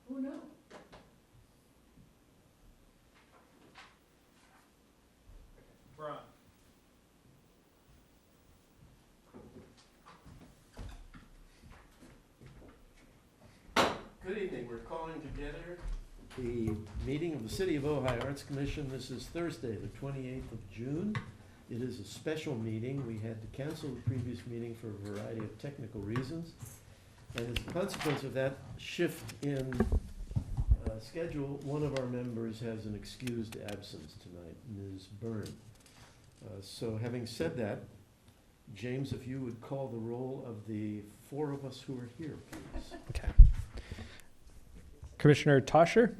Who knew? We're on. Good evening. We're calling together the meeting of the City of Ojai Arts Commission. This is Thursday, the 28th of June. It is a special meeting. We had to cancel the previous meeting for a variety of technical reasons. And as a consequence of that shift in schedule, one of our members has an excused absence tonight, Ms. Byrne. So having said that, James, if you would call the roll of the four of us who are here, please. Okay. Commissioner Tosher?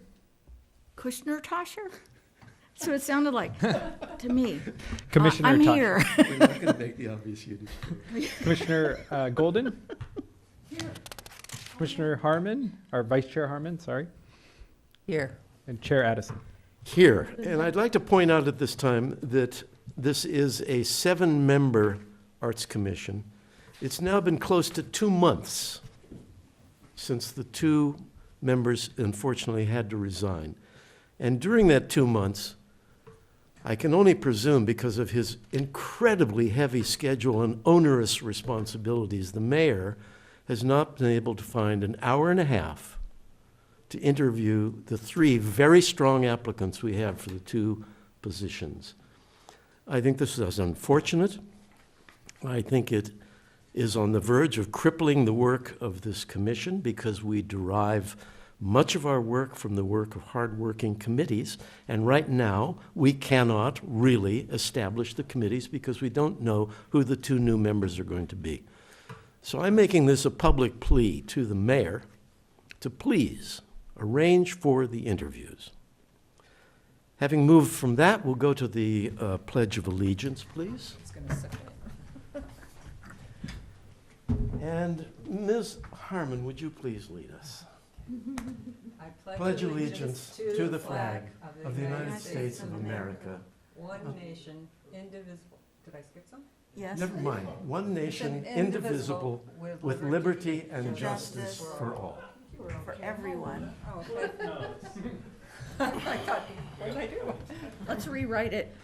Kushner Tosher? That's what it sounded like to me. Commissioner I'm Tosher. here. We're not going to make the obvious Yiddish joke. Commissioner Golden? Here. Commissioner Harmon, or Vice Chair Harmon, sorry, Here. and Chair Addison. Here, and I'd like to point out at this time that this is a 7-member Arts Commission. It's now been close to 2 months since the 2 members unfortunately had to resign. And during that 2 months, I can only presume because of his incredibly heavy schedule and onerous responsibilities, the mayor has not been able to find an hour and a half to interview the 3 very strong applicants we have for the 2 positions. I think this is unfortunate. I think it is on the verge of crippling the work of this commission because we derive much of our work from the work of hardworking committees, and right now we cannot really establish the committees because we don't know who the 2 new members are going to be. So I'm making this a public plea to the mayor to please arrange for the interviews. Having moved from that, we'll go to the Pledge of Allegiance, please. And Ms. Harmon, would you please lead us? I Pledge allegiance to the flag of the United States of America. One nation, indivisible. Did I skip some? Yes. Never mind. One nation, indivisible, with liberty and justice for all. For everyone. Oh, okay. I thought, what did I do? Let's rewrite it.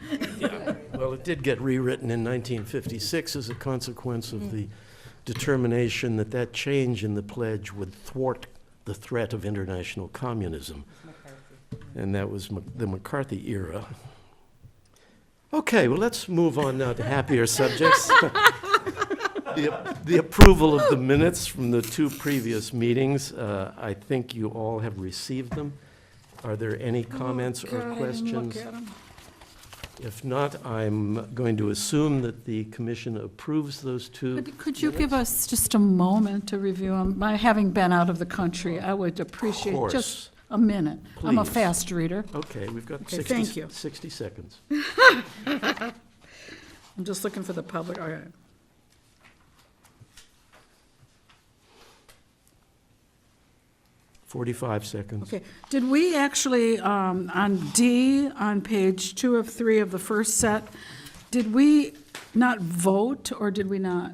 Well, it did get rewritten in 1956 as a consequence of the determination that that change in the pledge would thwart the threat of international communism. And that was the McCarthy era. Okay, well, let's move on now to happier subjects. The approval of the minutes from the 2 previous meetings. I think you all have received them. Are there any comments or questions? If not, I'm going to assume that the commission approves those 2. Could you give us just a moment to review them? My having been out of the country, I would appreciate course. just a minute. I'm a Please. fast reader. Okay, we've got Okay, 60, thank you. 60 seconds. I'm just looking for the public, all right. Forty-five seconds. Okay, did we actually, on D, on page 2 of 3 of the first set, did we not vote, or did we not,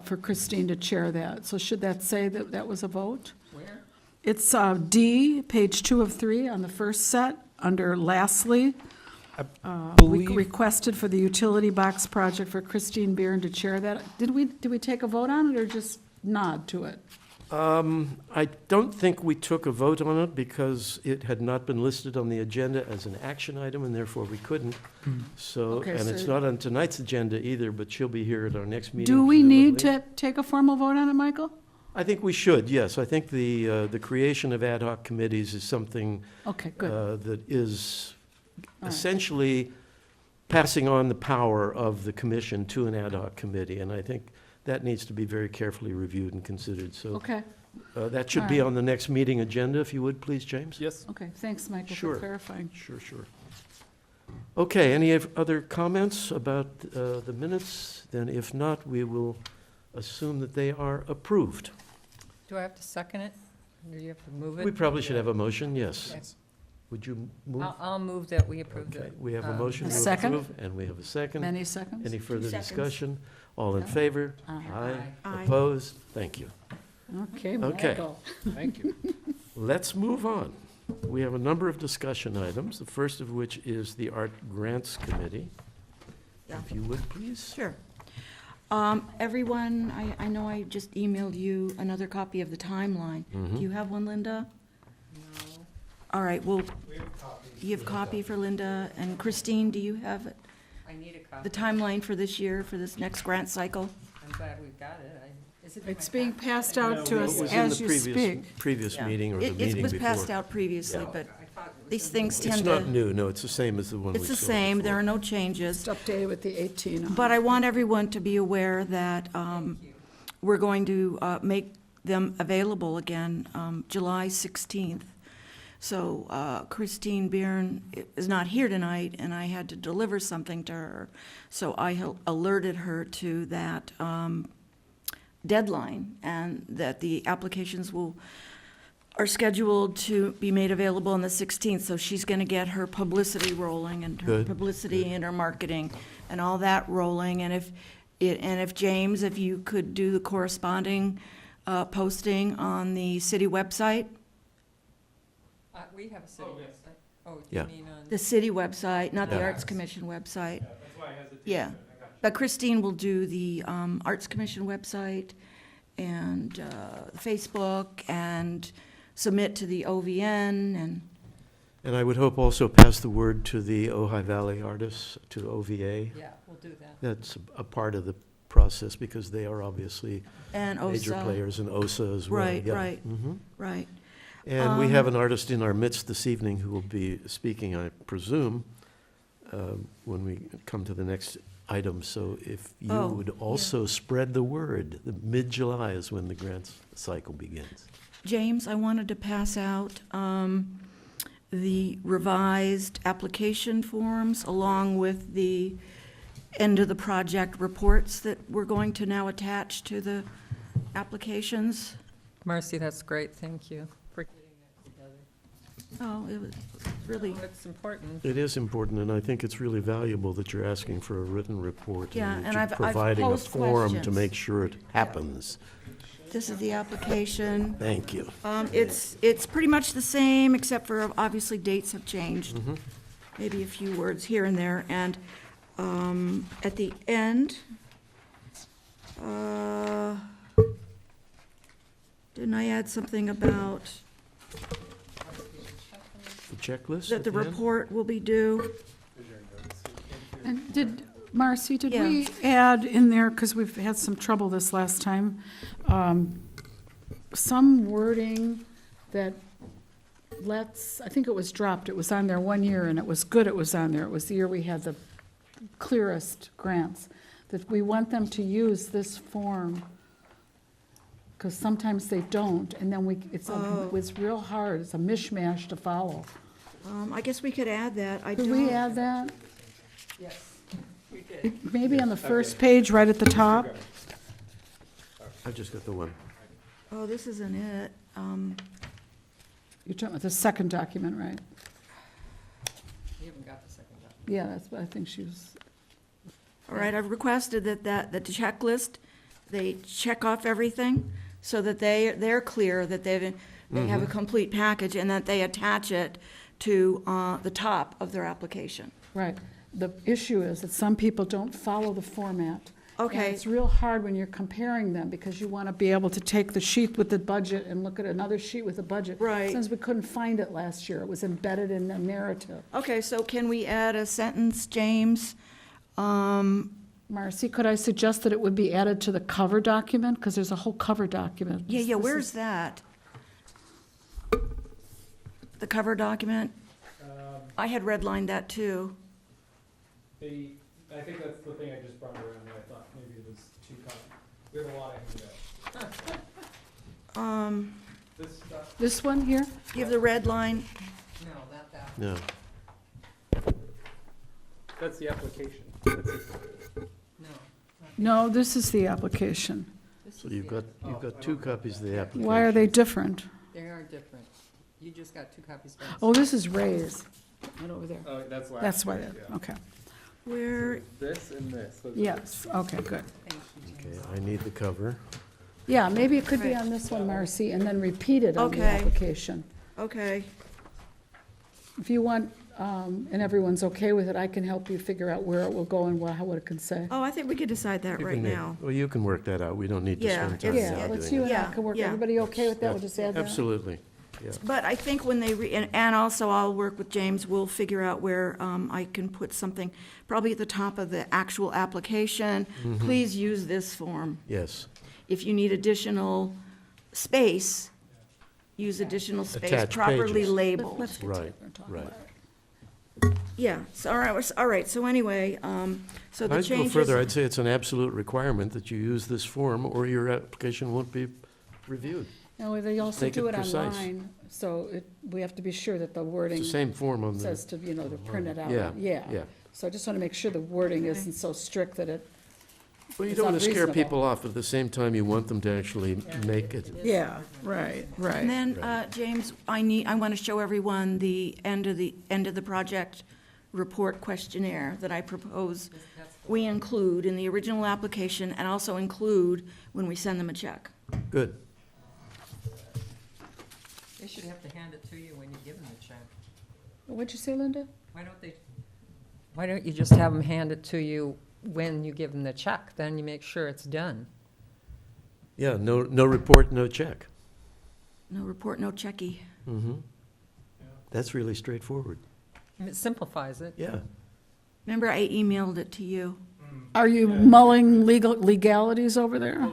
for Christine to chair that? So should that say that that was a vote? Where? It's D, page 2 of 3 on the first set, under lastly. We believe- requested for the utility box project for Christine Beeren to chair that. Did we take a vote on it, or just nod to it? I don't think we took a vote on it because it had not been listed on the agenda as an action item, and therefore we couldn't. So, Okay, and it's so- not on tonight's agenda either, but she'll be here at our next meeting. Do we need presumably. to take a formal vote on it, Michael? I think we should, yes. I think the creation of ad hoc committees is something Okay, good. that is All right. essentially passing on the power of the commission to an ad hoc committee, and I think that needs to be very carefully reviewed and considered. So Okay, that should be on the next meeting agenda, if you would, please, James? Yes. okay, thanks, Michael, Sure. for clarifying. Sure, sure. Okay, any other comments about the minutes? Then if not, we will assume that they are approved. Do I have to second it? Or do you have to move it? We probably should have a motion, yes. Yes. Would you move? I'll move that we approve Okay, it. we have a motion A to second? approve, and we have a second. Many seconds? Any further seconds. discussion? All in favor? Aye. Aye. Aye. Opposed? Thank you. Okay, Okay. Michael. Thank you. Let's move on. We have a number of discussion items, the first of which is the Art Grants Committee. Yeah. If you would, please. Sure. Everyone, I know I just emailed you another copy of the timeline. Do you have one, Linda? No, All right, well, you have copy for Linda, and Christine, do you have I need a the copy. timeline for this year, for this next grant cycle? I'm glad we've got it. Is it in It's my being packet? passed out to It us was in as the you speak. previous Yeah. meeting or the It meeting was passed before. out previously, Yeah. but I thought it was these in things It's tend not to, new, no, it's the same as the one we it's saw the same, there before. are no changes. Just updated with the 18 on it. But I want everyone to be aware that Thank you. we're going to make them available again July 16th. So Christine Byrne is not here tonight, and I had to deliver something to her. So I alerted her to that deadline, and that the applications are scheduled to be made available on the 16th. So she's going to get her publicity rolling, and her Good, publicity and her marketing and all that rolling. And if James, if you could do the corresponding posting on the city website, We have a city website. Oh, Yeah. you mean on? the city website, not the Yeah. Arts Commission website. That's why I hesitated. Yeah. But Christine will do the Arts Commission website and Facebook, and submit to the OVN, And I would hope also pass the word to the Ojai Valley artists, to OVA. Yeah, we'll do that. That's a part of the process, because they are obviously and major OSA. players, and OSA as well. Right, yeah. right. Mhm. Right. And we have an artist in our midst this evening who will be speaking, I presume, when we come to the next item. So if you Oh, would also spread the word, the mid-July is when the grants cycle begins. James, I wanted to pass out the revised application forms along with the end of the project reports that we're going to now attach to the applications. Marcy, that's great. Thank you for getting that together. Oh, it was really, Oh, it's important. It is important, and I think it's really valuable that you're asking for a written report. Yeah, that and you're I've providing a posed forum to questions. make sure it happens. this is the application. Thank you. It's pretty much the same, except for obviously dates have changed. Mhm. Maybe a few words here and there. And at the end, didn't I add something about The checklist that at the the end? report will be due? And did, Marcy, did Yeah. we add in there, because we've had some trouble this last time, some wording that I think it was dropped, it was on there one year, and it was good it was on there. It was the year we had the clearest grants, that we want them to use this form, because sometimes they don't, and then it's real hard, it's a mishmash to follow. I guess we could add that. I Could we don't, add that? Yes, we did. Maybe on the first page, right at the top? I've just got the one. oh, this isn't it. You're talking about the second document, right? You haven't got the second one. Yeah, that's what I think she was, All right, I've requested that the checklist, they check off everything so that they're clear that they have a complete package, and that they attach it to the top of their application. right. The issue is that some people don't follow the format. And Okay, it's real hard when you're comparing them, because you want to be able to take the sheet with the budget and look at another sheet with the budget. Right. Since we couldn't find it last year, it was embedded in the narrative. okay, so can we add a sentence, James? Marcy, could I suggest that it would be added to the cover document? Because there's a whole cover document. Yeah, This where's is- that? The cover document? I had redlined that too. I think that's the thing I just brought around, that I thought maybe it was too common. We have a lot of handouts. This stuff, This one here? Give the red line, No, not that. No. that's the application. No. No, this is the application. This So is you've the- got two copies of the application. Why are they different? They are different. You just got two copies. by Oh, this is Ray's, right over there. Oh, that's last. That's why, year, yeah. okay. where, This and this. those are- Yes, okay, good. Thank you, Okay, James. I need the cover. Yeah, maybe it could be Right. on this one, Marcy, and then repeat it on the Okay. application. Okay, If you want, and everyone's okay with it, I can help you figure out where it will go and what it can say. oh, I think we could decide that You right can make- now. Well, you can work that out. We don't need to Yeah, spend time it's- now Yeah, doing let's, you and I Yeah, can work, yeah. everybody okay with that? We'll just add that? Absolutely, yeah. But I think when they, and also I'll work with James, we'll figure out where I can put something, probably at the top of the actual application. Mm-hmm. Please use this form. Yes, If you need additional space, use additional space, Attach properly pages. labeled. Let's get Right, together and talk right. about it. Yeah, so, all right, so anyway, so the I'd go changes. further. I'd say it's an absolute requirement that you use this form, or your application won't be reviewed. No, they also Make do it it precise. online, so we have to be sure that the It's wording the same form on the, says to, to print it out. yeah, yeah. So I just want to make sure the wording Okay. isn't so strict that it, Well, you It's don't want to scare unreasonable. people off, but at the same time, you want them to actually make it. yeah, right, And right. then, James, I want to show everyone the end of the project report questionnaire that I propose we include in the original application and also include when we send them a check. Good. They should have to hand it to you when you give them the check. What'd you say, Linda? Why don't you just have them hand it to you when you give them the check? Then you make sure it's done. Yeah, no report, no check. No report, no checky. Mm-hmm. That's really straightforward. And it simplifies it. Yeah. Remember, I emailed it to you. Are you mulling legalities over there?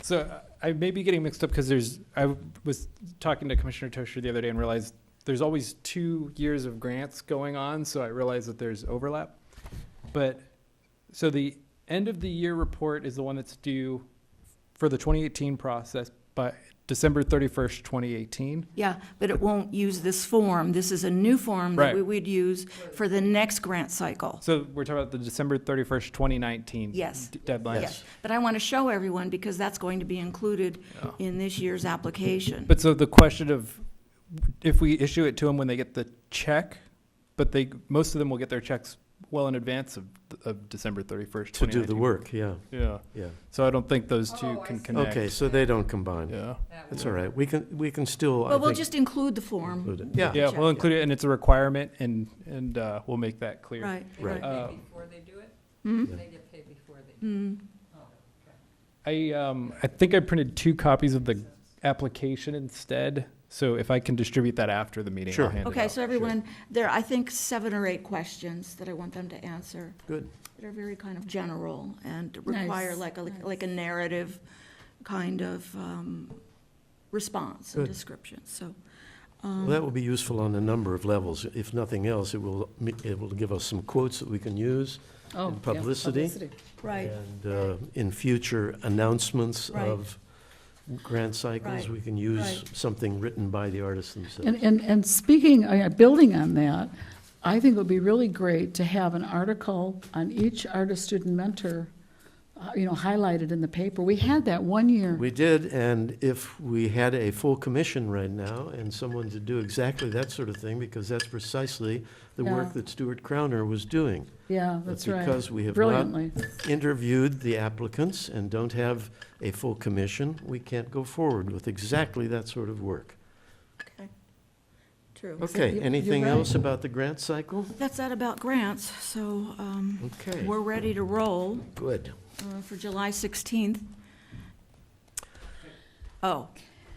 So I may be getting mixed up because I was talking to Commissioner Tosher the other day and realized there's always 2 years of grants going on, so I realized that there's overlap. But, so the end of the year report is the one that's due for the 2018 process by December 31st, 2018. Yeah, but it won't use this form. This is a new form that Right. we would use for the next grant cycle. So we're talking about the December 31st, 2019 Yes. deadline. Yes, but I want to show everyone because that's going to be included in this year's application. But so the question of if we issue it to them when they get the check, but most of them will get their checks well in advance of December 31st, 2019. To do the work, yeah, Yeah. yeah. So I don't think those two can connect. Okay, so they don't combine. Yeah. That's all right. We can still, I But we'll think, just include the form. include it. Yeah, Yeah, we'll include it, and it's a requirement, and we'll make that clear. Right, Right. right. Before they do it? Hmm? They get paid before they do Mm. I think I printed 2 copies of the application instead, so if I can distribute that after the meeting, Sure. I'll hand it Okay, out. so everyone, there are, I think, 7 or 8 questions that I want them to answer. good. That are very kind of general and require Nice, like a narrative kind of response and Good. description, so. Well, that will be useful on a number of levels. If nothing else, it will be able to give us some quotes that we can use Oh, And yeah, publicity. Right, and in future announcements Right. of grant cycles, Right, we can use right. something written by the artists themselves. And speaking, building on that, I think it would be really great to have an article on each artist, student, mentor, highlighted in the paper. We had that one year. We did, and if we had a full commission right now and someone to do exactly that sort of thing, because that's precisely the work Yeah. that Stuart Crowner was doing. Yeah, But that's right. because we have not Brilliantly. interviewed the applicants and don't have a full commission, we can't go forward with exactly that sort of work. okay, true. Okay, you're anything right. else about the grant cycle? That's that about grants, so Okay, we're ready to roll good. For July 16th. Oh,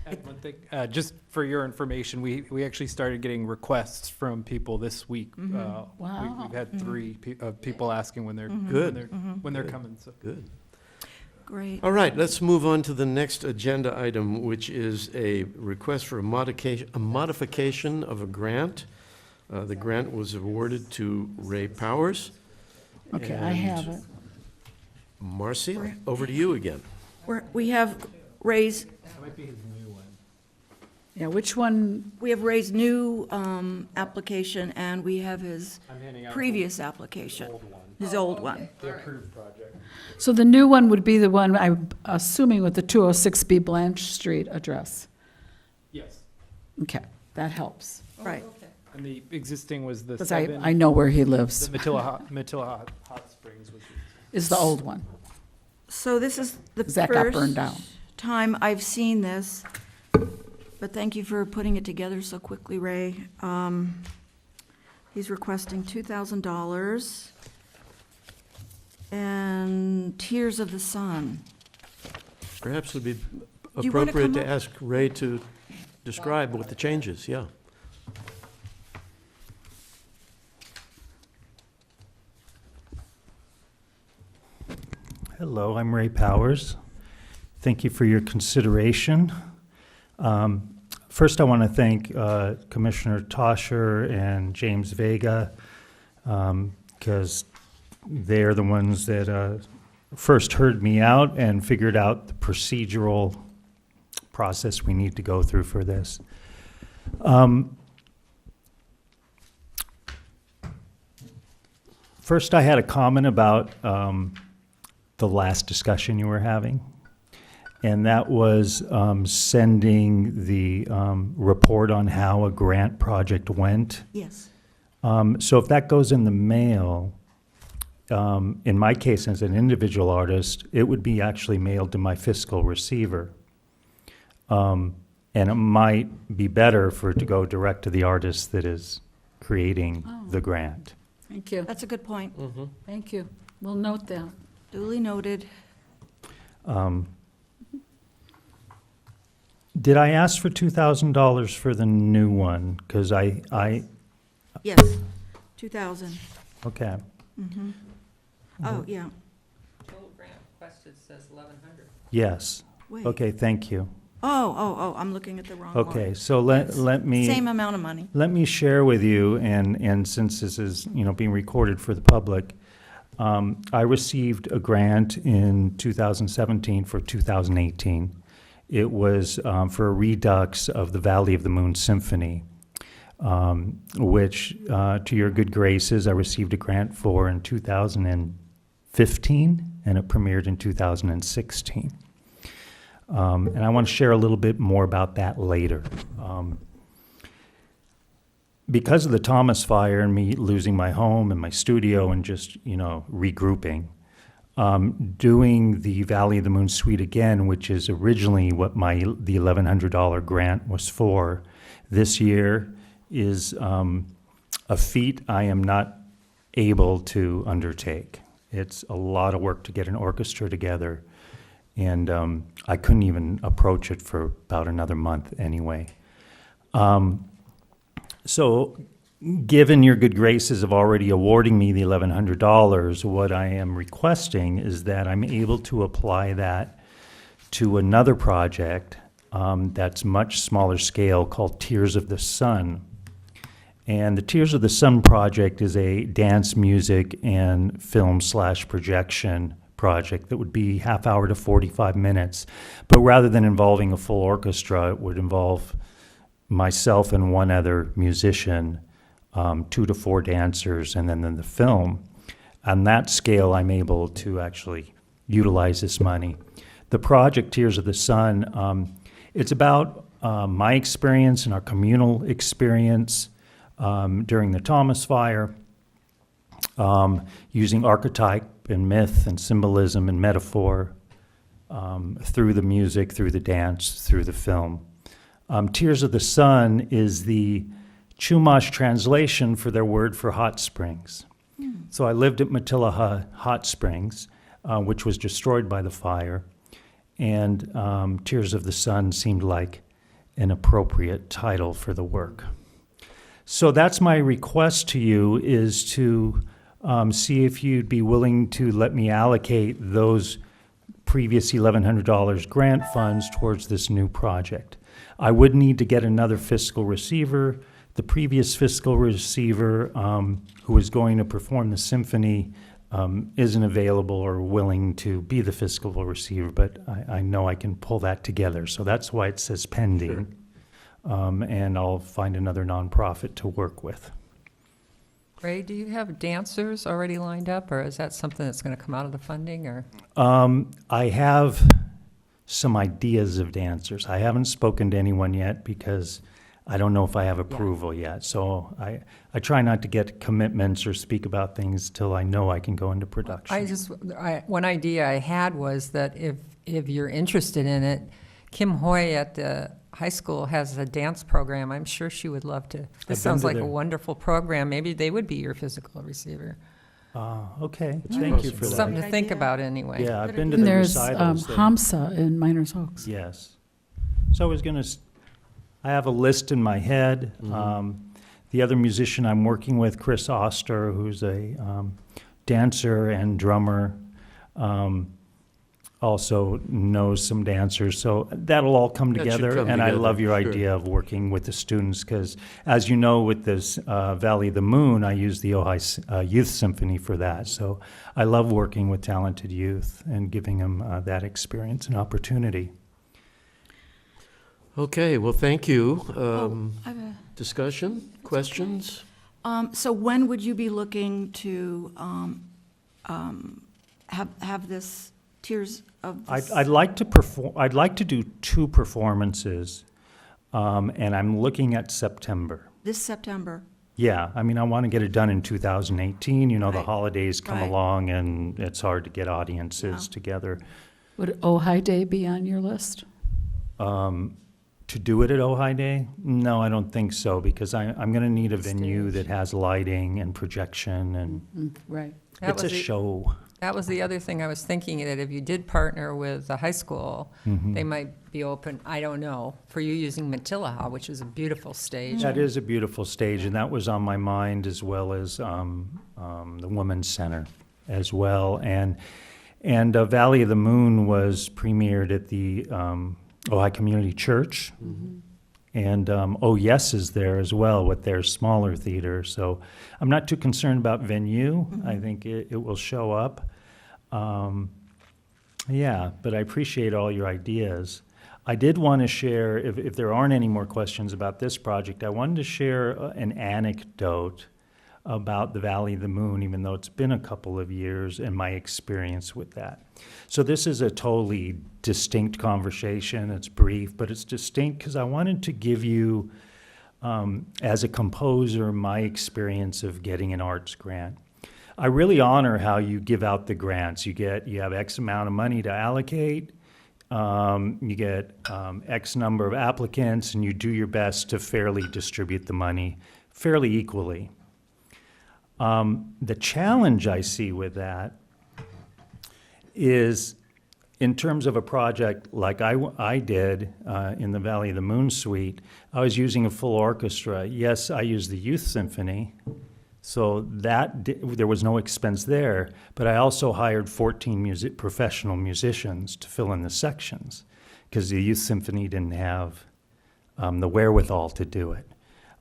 Add one thing, just for your information, we actually started getting requests from people this week. Wow. We've had 3 people asking when they're, Good. when they're Good. coming, so. Good. great. All right, let's move on to the next agenda item, which is a request for a modification of a grant. The grant was awarded to Ray Powers. Okay, I have it. Marcy, over to you again. We have raised, That might be his new one. Yeah, which one, new application, and we have his I'm handing out previous application, the old one, his old one. the approved project. so the new one would be the one, I'm assuming with the 206B Blanche Street address. Yes, Okay, that helps, Right. and the existing was the because 7. I know where he The lives, Matilla Hot Springs was. is the old one, So this is the because that got burned first down. time I've seen this, but thank you for putting it together so quickly, Ray. He's requesting $2,000 and Tears of the Sun. Perhaps it would be you wanna appropriate come to up? ask Ray to describe what the change is, yeah. Hello, I'm Ray Powers. Thank you for your consideration. First, I want to thank Commissioner Tosher and James Vega, because they're the ones that first heard me out and figured out the procedural process we need to go through for this. First, I had a comment about the last discussion you were having, and that was sending the report on how a grant project went. Yes. So if that goes in the mail, in my case as an individual artist, it would be actually mailed to my fiscal receiver. And it might be better for it to go direct to the artist that is creating the grant. Thank you, That's a good point. thank you. We'll note that. Duly noted. Did I ask for $2,000 for the new one? Because Yes, 2,000. okay. Oh, yeah. Total grant requested says 1,100. Yes. Wait. Okay, thank you. Oh, I'm looking at the wrong one. Okay, so let me. Same amount of money. Let me share with you, and since this is, being recorded for the public, I received a grant in 2017 for 2018. It was for a redux of the Valley of the Moon Symphony, which, to your good graces, I received a grant for in 2015, and it premiered in 2016. And I want to share a little bit more about that later. Because of the Thomas Fire and me losing my home and my studio and just, regrouping, doing the Valley of the Moon Suite again, which is originally what the $1,100 grant was for, this year is a feat I am not able to undertake. It's a lot of work to get an orchestra together, and I couldn't even approach it for about another month anyway. So given your good graces of already awarding me the $1,100, what I am requesting is that I'm able to apply that to another project that's much smaller scale called Tears of the Sun. And the Tears of the Sun project is a dance, music, and film/projection project that would be half hour to 45 minutes. But rather than involving a full orchestra, it would involve myself and one other musician, 2 to 4 dancers, and then the film. On that scale, I'm able to actually utilize this money. The project Tears of the Sun, it's about my experience and our communal experience during the Thomas Fire, using archetype and myth and symbolism and metaphor through the music, through the dance, through the film. Tears of the Sun is the Chumash translation for their word for hot springs. So I lived at Matilla Hot Springs, which was destroyed by the fire, and Tears of the Sun seemed like an appropriate title for the work. So that's my request to you, is to see if you'd be willing to let me allocate those previous $1,100 grant funds towards this new project. I would need to get another fiscal receiver. The previous fiscal receiver, who was going to perform the symphony, isn't available or willing to be the fiscal receiver, but I know I can pull that together. So that's why it says pending. And I'll find another nonprofit to work with. Ray, do you have dancers already lined up, or is that something that's going to come out of the funding, or? I have some ideas of dancers. I haven't spoken to anyone yet because I don't know if I have approval yet. So I try not to get commitments or speak about things till I know I can go into production. One idea I had was that if you're interested in it, Kim Hoy at the high school has a dance program. I'm sure she would love to. been This sounds to like a their- wonderful program. Maybe they would be your physical receiver. Okay, thank you for that. Something to Good think idea. about anyway. Yeah, I've been to And the there's recitals. HAMSA in Miners Oaks. Yes. So I was going to, I have a list in my head. The other musician I'm working with, Chris Oster, who's a dancer and drummer, also knows some dancers. So that'll all come That should together. come And I together, love your sure. idea of working with the students because, as you know, with this Valley of the Moon, I use the Ojai Youth Symphony for that. So I love working with talented youth and giving them that experience and opportunity. Okay, well, thank you. I have a- Discussion, questions? So when would you be looking to have this Tears of the I'd like to perform. I'd like to do 2 performances, and I'm looking at September. this September? Yeah, I mean, I want to get it done in 2018. You know, the Right. holidays come Right. along, and it's hard to get audiences Yeah. together. Would Ojai Day be on your list? To do it at Ojai Day? No, I don't think so, because I'm going to need a venue that has lighting and projection, and Right. That it's a was the- show. That was the other thing I was thinking, that if you did partner with the high school, Mm-hmm. they might be open, I don't know, for you using Mantillaha, which is a beautiful stage. That is a beautiful stage, and that was on my mind, as well as the Women's Center as well. And Valley of the Moon was premiered at the Ojai Community Church. And Oh Yes is there as well with their smaller theater. So I'm not too concerned about venue. I think it will show up. Yeah, but I appreciate all your ideas. I did want to share, if there aren't any more questions about this project, I wanted to share an anecdote about the Valley of the Moon, even though it's been a couple of years, and my experience with that. So this is a totally distinct conversation. It's brief, but it's distinct because I wanted to give you, as a composer, my experience of getting an arts grant. I really honor how you give out the grants. You have X amount of money to allocate. You get X number of applicants, and you do your best to fairly distribute the money fairly equally. The challenge I see with that is, in terms of a project like I did in the Valley of the Moon Suite, I was using a full orchestra. Yes, I used the youth symphony, so there was no expense there, but I also hired 14 professional musicians to fill in the sections, because the youth symphony didn't have the wherewithal to do it.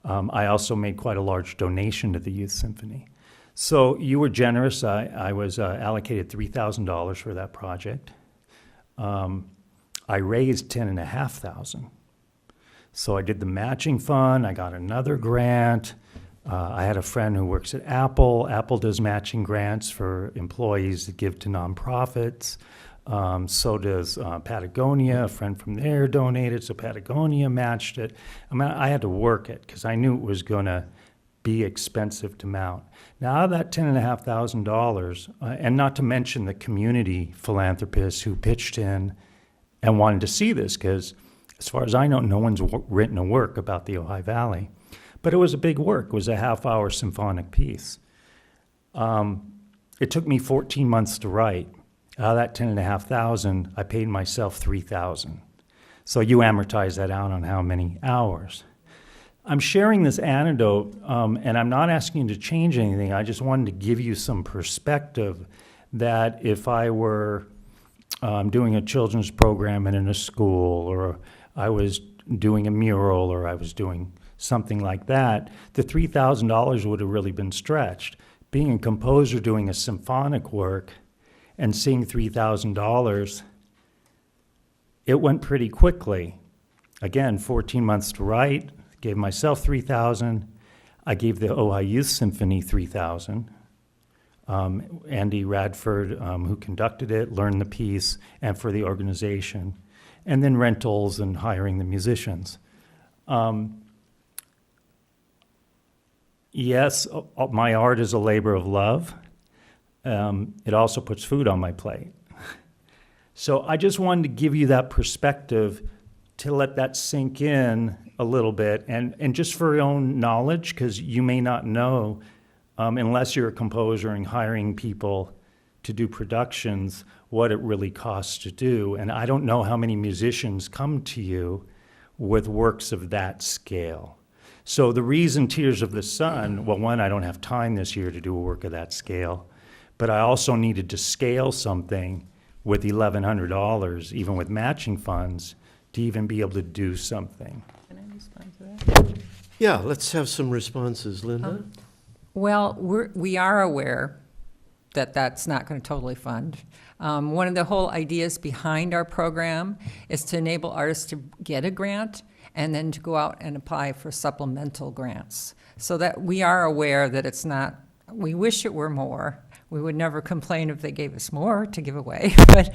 I also made quite a large donation to the youth symphony. So you were generous. I was allocated $3,000 for that project. I raised $10,500. So I did the matching fund. I got another grant. I had a friend who works at Apple. Apple does matching grants for employees that give to nonprofits. So does Patagonia. A friend from there donated, so Patagonia matched it. I mean, I had to work it because I knew it was going to be expensive to mount. Now, out of that $10,500, and not to mention the community philanthropists who pitched in and wanted to see this, because as far as I know, no one's written a work about the Ojai Valley. But it was a big work. It was a half-hour symphonic piece. It took me 14 months to write. Out of that $10,500, I paid myself $3,000. So you amortize that out on how many hours. I'm sharing this anecdote, and I'm not asking you to change anything. I just wanted to give you some perspective that if I were doing a children's program in a school, or I was doing a mural, or I was doing something like that, the $3,000 would have really been stretched. Being a composer doing a symphonic work and seeing $3,000, it went pretty quickly. Again, 14 months to write, gave myself $3,000. I gave the Ojai Youth Symphony $3,000. Andy Radford, who conducted it, learned the piece, and for the organization. And then rentals and hiring the musicians. yes, my art is a labor of love. It also puts food on my plate. So I just wanted to give you that perspective to let that sink in a little bit, and just for your own knowledge, because you may not know, unless you're a composer and hiring people to do productions, what it really costs to do. And I don't know how many musicians come to you with works of that scale. So the reason Tears of the Sun, well, one, I don't have time this year to do a work of that scale, but I also needed to scale something with $1,100, even with matching funds, to even be able to do something. Can I respond to that? Yeah, let's have some responses, Linda. Well, we are aware that that's not going to totally fund. One of the whole ideas behind our program is to enable artists to get a grant and then to go out and apply for supplemental grants. So that we are aware that it's not, we wish it were more. We would never complain if they gave us more to give away, but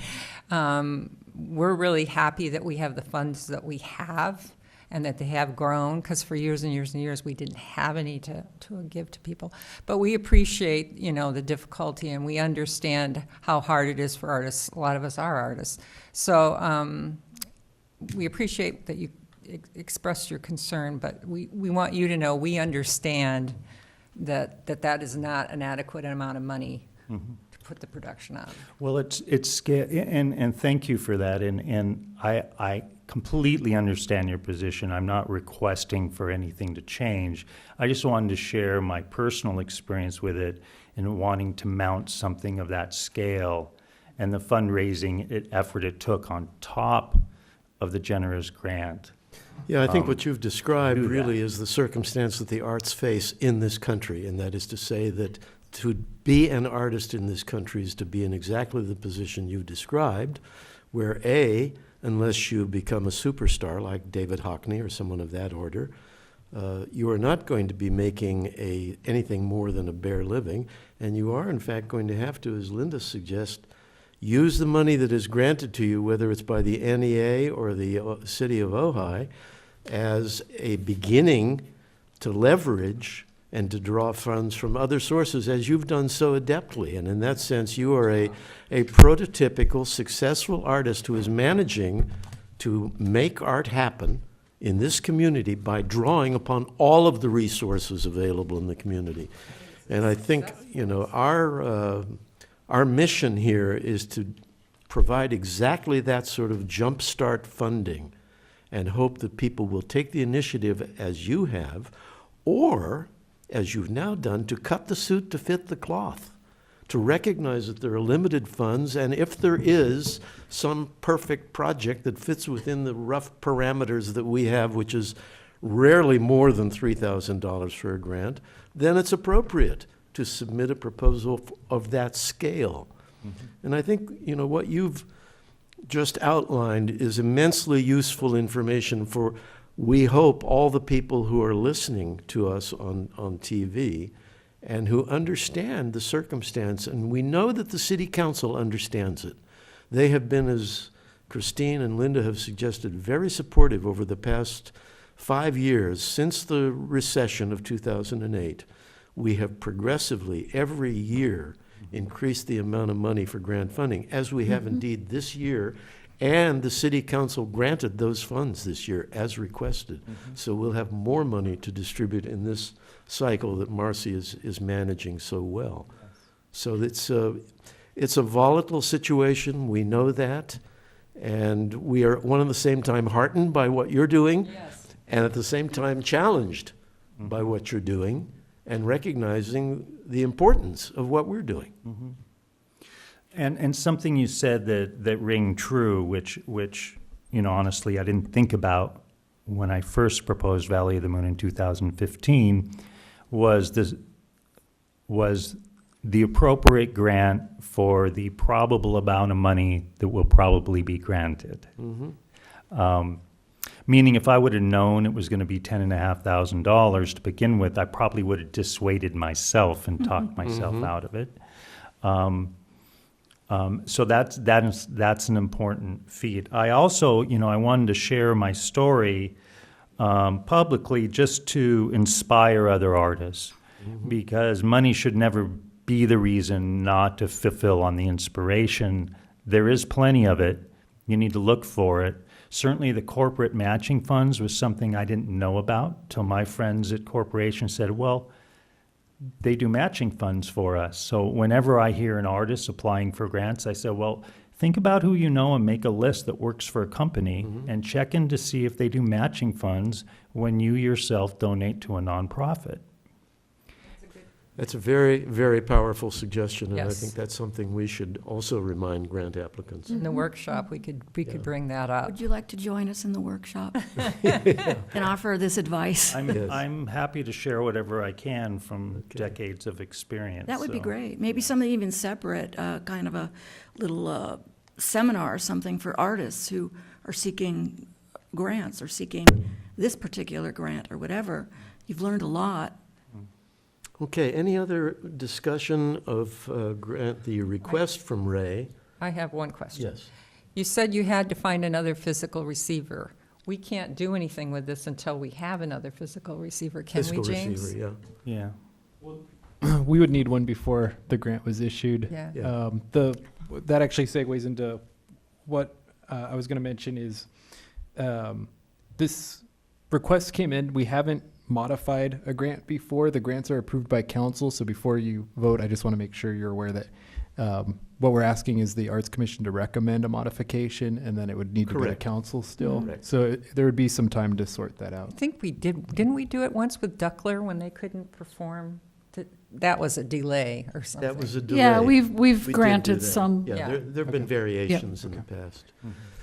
we're really happy that we have the funds that we have and that they have grown, because for years and years and years, we didn't have any to give to people. But we appreciate, the difficulty, and we understand how hard it is for artists. A lot of us are artists. So we appreciate that you expressed your concern, but we want you to know we understand that is not an adequate amount of money to put the production on. Well, and thank you for that, and I completely understand your position. I'm not requesting for anything to change. I just wanted to share my personal experience with it and wanting to mount something of that scale and the fundraising effort it took on top of the generous grant. Yeah, I think what you've described do that. really is the circumstance that the arts face in this country, and that is to say that to be an artist in this country is to be in exactly the position you've described, where unless you become a superstar like David Hockney or someone of that order, you are not going to be making anything more than a bare living, and you are in fact going to have to, as Linda suggests, use the money that is granted to you, whether it's by the NEA or the city of Ojai, as a beginning to leverage and to draw funds from other sources, as you've done so adeptly. And in that sense, you are a prototypical successful artist who is managing to make art happen in this community by drawing upon all of the resources available in the community. And I think, our mission here is to provide exactly that sort of jumpstart funding and hope that people will take the initiative as you have, or as you've now done, to cut the suit to fit the cloth, to recognize that there are limited funds, and if there is some perfect project that fits within the rough parameters that we have, which is rarely more than $3,000 for a grant, then it's appropriate to submit a proposal of that scale. Mm-hmm. And I think, what you've just outlined is immensely useful information for, we hope, all the people who are listening to us on TV and who understand the circumstance. And we know that the City Council understands it. They have been, as Christine and Linda have suggested, very supportive over the past 5 years since the recession of 2008. We have progressively, every year, increased the amount of money for grant funding, as we have indeed this year, and the City Council granted those funds this year as requested. So we'll have more money to distribute in this cycle that Marcy is managing so well. So it's a volatile situation, we know that, and we are, one at the same time, heartened by what you're doing, Yes. and at the same time challenged by what you're doing, and recognizing the importance of what we're doing. Mm-hmm. And something you said that rang true, which honestly I didn't think about when I first proposed Valley of the Moon in 2015, was the appropriate grant for the probable amount of money that will probably be granted. Mm-hmm. Meaning if I would have known it was going to be $10,500 to begin with, I probably would have dissuaded myself and talked myself out of it. So that's an important feat. I also, I wanted to share my story publicly just to inspire other artists. because money should never be the reason not to fulfill on the inspiration. There is plenty of it. You need to look for it. Certainly the corporate matching funds was something I didn't know about till my friends at corporation said, well, they do matching funds for us. So whenever I hear an artist applying for grants, I say, well, think about who you know and make a list that works for a company and check in to see if they do matching funds when you yourself donate to a nonprofit. That's a very, very powerful suggestion, and I Yes. think that's something we should also remind grant applicants. In the workshop, we could bring that up. Would you like to join us in the workshop and offer this advice? Yes. I'm happy to share whatever I can from decades of experience. That would be so. great. Maybe something even separate, kind of a little seminar or something for artists who are seeking grants or seeking this particular grant or whatever. You've learned a lot. Okay, any other discussion of the request from Ray? I have one question. Yes. You said you had to find another physical receiver. We can't do anything with this until we have another physical receiver, can we, Fiscal James? receiver, yeah. Yeah. We would need one before the grant was issued. Yeah. Yeah. That actually segues into what I was going to mention is this request came in. We haven't modified a grant before. The grants are approved by council, so before you vote, I just want to make sure you're aware that what we're asking is the Arts Commission to recommend a modification, and then it would need to go to Correct. council still. Correct. So there would be some time to sort that out. I think we didn't we do it once with Duckler when they couldn't perform? That was a delay or something. That was a delay. Yeah, we've We did do granted that. some Yeah, Yeah. there've been variations in the past.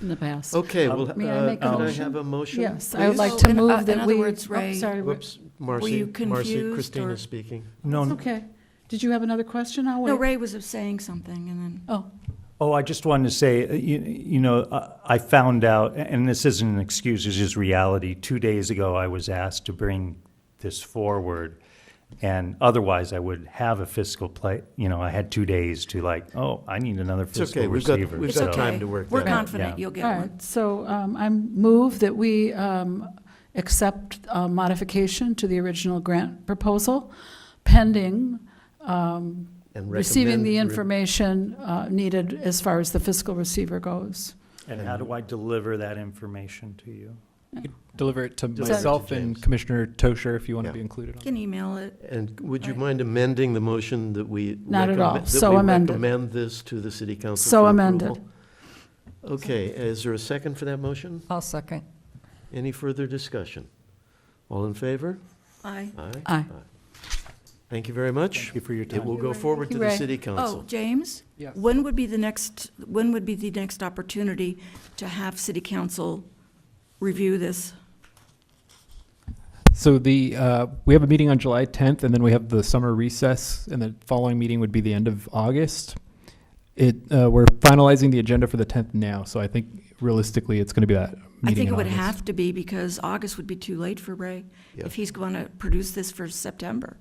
in the past. Okay, well, May I make a can I motion? have a motion? Yes, I would please? like to In- move in that other we. words, oh, Ray- sorry, Whoops, Marcy, you Marcy, confused, Christina or- speaking. No, It's okay. Did you have another question? I'll No, wait. Ray was saying something, and then, Oh, Oh, I just wanted to say, I found out, and this isn't an excuse, it's just reality. 2 days ago, I was asked to bring this forward, and otherwise I would have a fiscal I had 2 days to I need another It's fiscal okay, we've receiver. got it's got okay. time to work We're that out. confident Yeah. you'll get all one. right. So I move that we accept modification to the original grant proposal pending And receiving the recommend- information needed as far as the fiscal receiver goes. And how do I deliver that information to you? Deliver it to Deliver it to myself and James. Commissioner Tosher if you want Yeah. to be included on You it. can email it. And would you Right. mind amending the motion that we? Not at all. recommend- So that we amended. recommend this to the city council So for amended. approval? Okay, is there a second for that motion? I'll second. Any further discussion? All in favor? Aye. Aye. Thank you very much. Thank you for your It will time. go forward to Thank you, the Ray. city Oh, council. James? Yes. When would be the next opportunity to have city council review this? So we have a meeting on July 10th, and then we have the summer recess, and the following meeting would be the end of August. We're finalizing the agenda for the 10th now, so I think realistically it's going to be that meeting I think in it would August. have to be, because August would be too late for Ray Yeah. if he's going to produce this for September.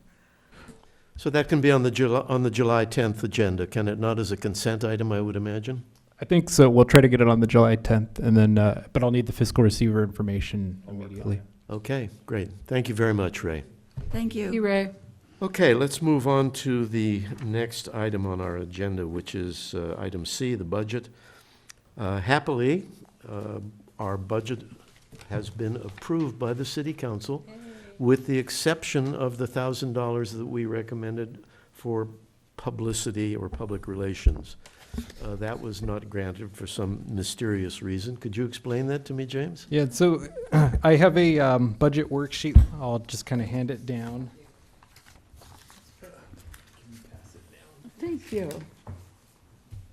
So that can be on the July 10th agenda, can it not, as a consent item, I would imagine? I think so. We'll try to get it on the July 10th, and then, but I'll need the fiscal receiver information immediately. Okay, great. Thank you very much, Ray. Thank you. You, Ray. Okay, let's move on to the next item on our agenda, which is item C, the budget. Happily, our budget has been approved by the city council, with the exception of the $1,000 that we recommended for publicity or public relations. That was not granted for some mysterious reason. Could you explain that to me, James? Yeah, so I have a budget worksheet. I'll just kind of hand it down. Thank you.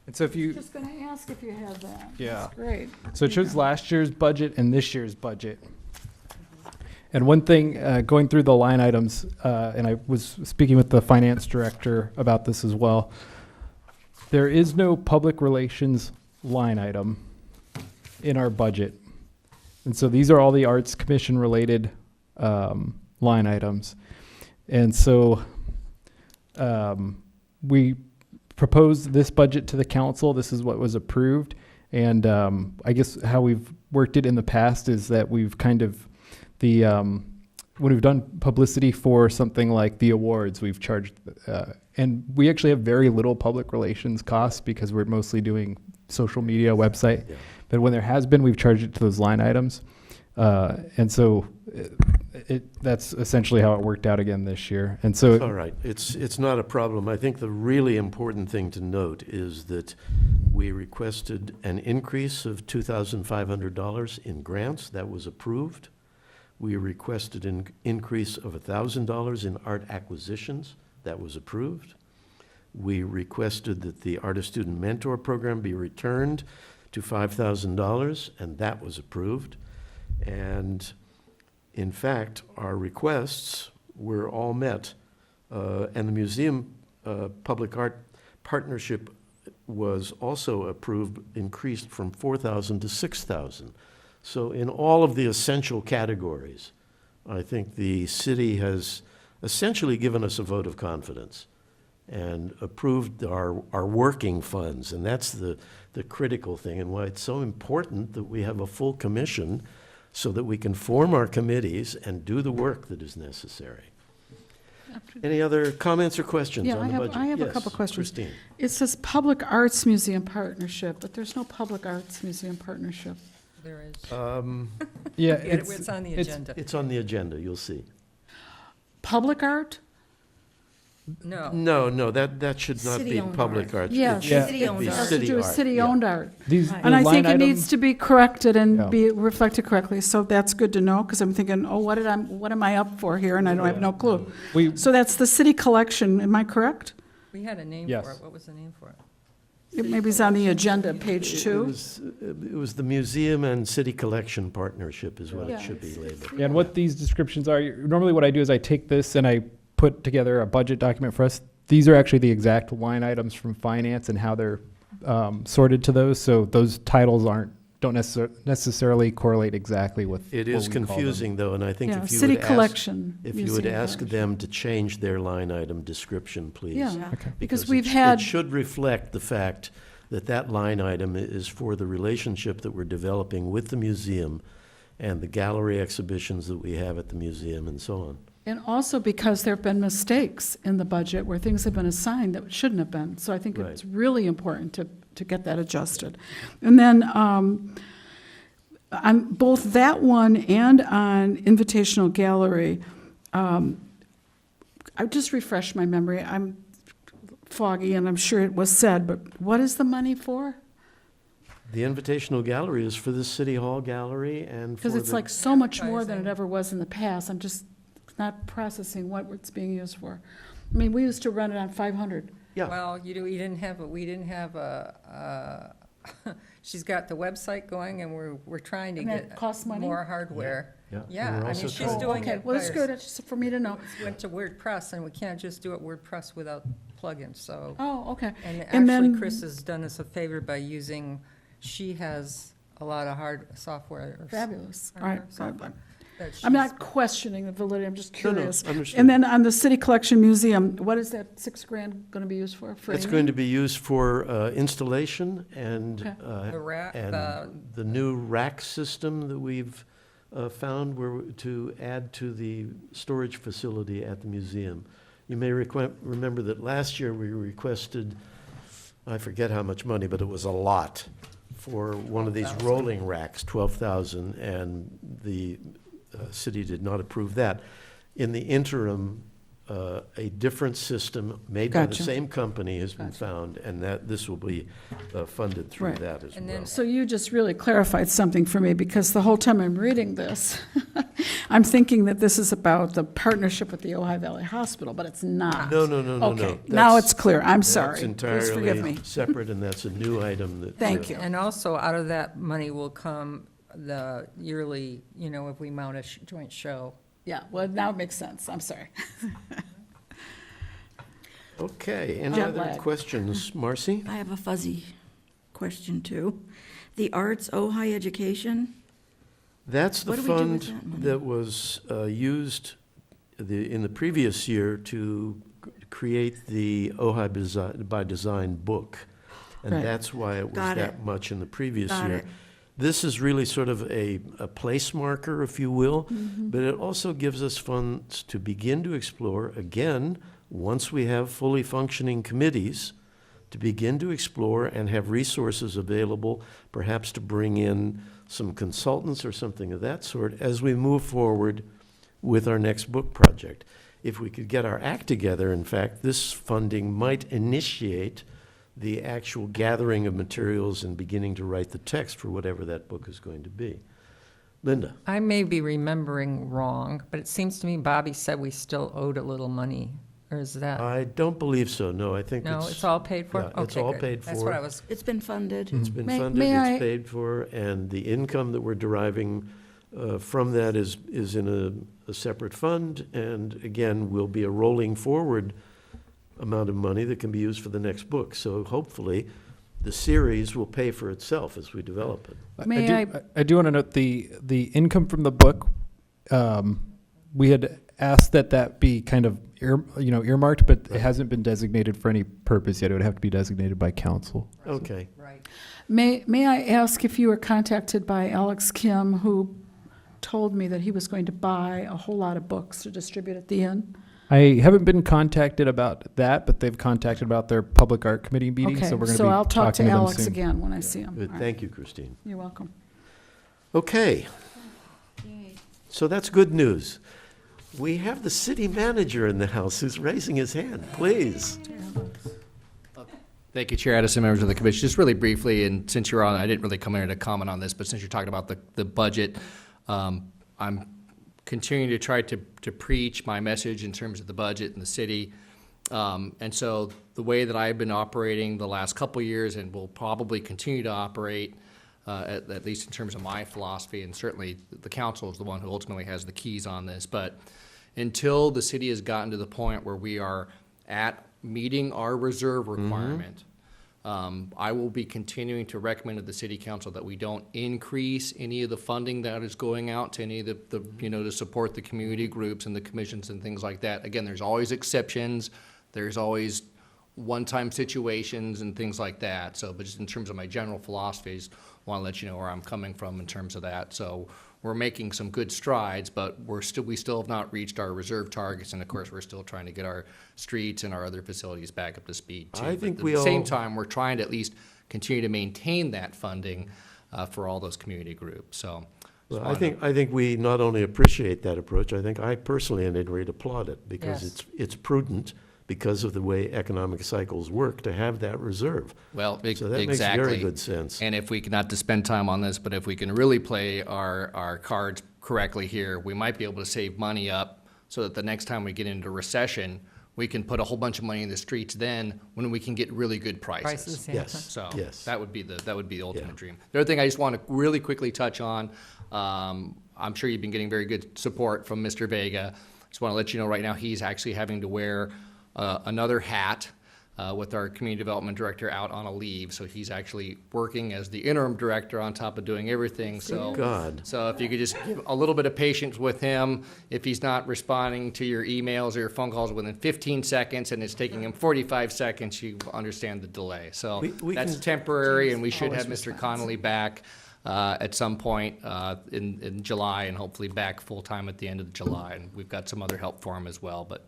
And so if you, Just going to ask if you have that. Yeah. Great. so it shows last year's budget and this year's budget. And one thing, going through the line items, and I was speaking with the finance director about this as well, there is no public relations line item in our budget. And so these are all the Arts Commission related line items. And so we proposed this budget to the council. This is what was approved. And I guess how we've worked it in the past is that we've kind of, when we've done publicity for something like the awards, we've charged, and we actually have very little public relations costs because we're mostly doing social media, website. Yeah. But when there has been, we've charged it to those line items. And so that's essentially how it worked out again this year. And so, All right, it's not a problem. I think the really important thing to note is that we requested an increase of $2,500 in grants. That was approved. We requested an increase of $1,000 in art acquisitions. That was approved. We requested that the Artist-Student Mentor Program be returned to $5,000, and that was approved. And in fact, our requests were all met. And the museum public art partnership was also approved, increased from 4,000 to 6,000. So in all of the essential categories, I think the city has essentially given us a vote of confidence and approved our working funds. And that's the critical thing, and why it's so important that we have a full commission so that we can form our committees and do the work that is necessary. Any other comments or questions Yeah, on the budget? I have a Yes, couple questions. Christine. It says Public Arts Museum Partnership, but there's no Public Arts Museum Partnership. There is. yeah, It's on the it's- agenda. It's on the agenda, you'll see. Public art? No. No, that should not be City-owned public art. art. Yes. It Yeah. should be City-owned art. Has to city do with art, city-owned art. these Right. And I line think it items- needs to be corrected Yeah. and be reflected correctly, so that's good to know, because I'm thinking, oh, what am I up for here, and I don't have no clue. we, So that's the city collection, am I correct? We had a name Yes. for it. What was the name for it? It maybe it's on the agenda, page It 2. was the museum and city collection partnership is what Yeah, it should be labeled. and what these descriptions are, normally what I do is I take this and I put together a budget document for us. These are actually the exact line items from finance and how they're sorted to those. So those titles don't necessarily correlate exactly with It what is we call them. confusing, though, and I think Yeah, if you city would ask, collection. if you would museum ask collection. them to change their line item description, please. Yeah, Yeah. because it we've sh- had, It should reflect the fact that that line item is for the relationship that we're developing with the museum and the gallery exhibitions that we have at the museum and so on. and also because there've been mistakes in the budget where things have been assigned that shouldn't have been. So I think it's really important to get that adjusted. And then, on both that one and on Invitational Gallery, I just refreshed my memory. I'm foggy, and I'm sure it was said, but what is the money for? The Invitational Gallery is for the City Hall Gallery and for Because it's the- like so much more than it Advertising. ever was in the past. I'm just not processing what it's being used for. I mean, we used to run it on 500. Yeah. Well, we didn't have she's got the website going, and we're trying to And that get costs money? more hardware. Yeah. Yeah, And we're I also mean, she's trying- doing Okay, it. well, that's by good, that's just for me to know. Went to WordPress, and we can't just do it WordPress without plugins, so. Oh, okay. And And actually, then- Chris has done us a favor by she has a lot of hard software. Fabulous. All hardware right. software that I'm she's- not questioning the validity, I'm just No, no, curious. understood. And then on the City Collection Museum, what is that $6,000 going to be used for? It's going to be used for installation and, Okay. The rack, and the new rack system that we've found to add to the storage facility at the museum. You may remember that last year we requested, I forget how much money, but it was a lot, for one of these 12,000. rolling racks, 12,000, and the city did not approve that. In the interim, a different system made by the Gotcha. same company has been Gotcha. found, and that this will be funded through Right. that as And well. then- So you just really clarified something for me, because the whole time I'm reading this, I'm thinking that this is about the partnership with the Ojai Valley Hospital, but it's not. No, no, no, no, no. Okay, now That's- it's clear, I'm sorry. That's Please forgive me. entirely separate, and that's a new item that. Thank you. And also, out of that money will come the yearly, if we mount a joint show. Yeah, well, now it makes sense, I'm sorry. Okay, any Jet other lag. questions? Marcy? I have a fuzzy question, too. The Arts Ojai Education, That's the What do we do with fund that money? that was used in the previous year to create the Ojai by Design book. And Right. that's why it was Got it. that much in the previous Got year. it. This is really sort of a place marker, if you will, but it also gives us funds to begin to explore, again, once we have fully functioning committees, to begin to explore and have resources available, perhaps to bring in some consultants or something of that sort as we move forward with our next book project. If we could get our act together, in fact, this funding might initiate the actual gathering of materials and beginning to write the text for whatever that book is going to be. Linda? I may be remembering wrong, but it seems to me Bobby said we still owed a little money, or is that? I don't believe so, no, I think No, it's all paid for? yeah, it's Okay, all good. paid That's for. what I was, It's been funded. It's been May- funded, may I- it's paid for, and the income that we're deriving from that is in a separate fund, and again, will be a rolling forward amount of money that can be used for the next book. So hopefully, the series will pay for itself as we develop it. May I do want to note the income from the book. We had asked that be kind of earmarked, but it hasn't been designated for any purpose yet. It would have to be designated by council. Okay. right. May I ask if you were contacted by Alex Kim, who told me that he was going to buy a whole lot of books to distribute at the inn? I haven't been contacted about that, but they've contacted about their public art committee meeting, Okay, so we're going to be so I'll talk to talking them Alex soon. again when I see him. Good, All right. thank you, Christine. You're welcome. Okay, so that's good news. We have the city manager in the house who's raising his hand, please. Thank you, Chair Addison, members of the commission. Just really briefly, and since you're on, I didn't really come in here to comment on this, but since you're talking about the budget, I'm continuing to try to preach my message in terms of the budget and the city. And so the way that I've been operating the last couple of years and will probably continue to operate, at least in terms of my philosophy, and certainly the council is the one who ultimately has the keys on this, but until the city has gotten to the point where we are at meeting our reserve requirement, I will be continuing to recommend to the city council that we don't increase any of the funding that is going out to any of the to support the community groups and the commissions and things like that. Again, there's always exceptions. There's always one-time situations and things like that. So, but just in terms of my general philosophies, I want to let you know where I'm coming from in terms of that. So we're making some good strides, but we still have not reached our reserve targets, and of course, we're still trying to get our streets and our other facilities back up to speed too. I But think at we the same all- time, we're trying to at least continue to maintain that funding for all those community groups. So, Well, just wanted to- I think we not only appreciate that approach, I think I personally, at any rate, applaud it, because Yes. it's prudent because of the way economic cycles work to have that reserve. well, So that makes exactly. very good sense. And if we can, not to spend time on this, but if we can really play our cards correctly here, we might be able to save money up so that the next time we get into recession, we can put a whole bunch of money in the streets then when we can get really good Prices, yeah. Yes, So yes. that would be the ultimate Yeah. dream. The other thing I just want to really quickly touch on, I'm sure you've been getting very good support from Mr. Vega. Just want to let you know right now he's actually having to wear another hat with our community development director out on a leave. So he's actually working as the interim director on top of doing everything. So God. so if you could just give a little bit of patience with him, if he's not responding to your emails or your phone calls within 15 seconds and it's taking him 45 seconds, you understand the delay. So We that's can- temporary, and we should Always have Mr. responds. Connolly back at some point in July, and hopefully back full-time at the end of July. And we've got some other help for him as well, but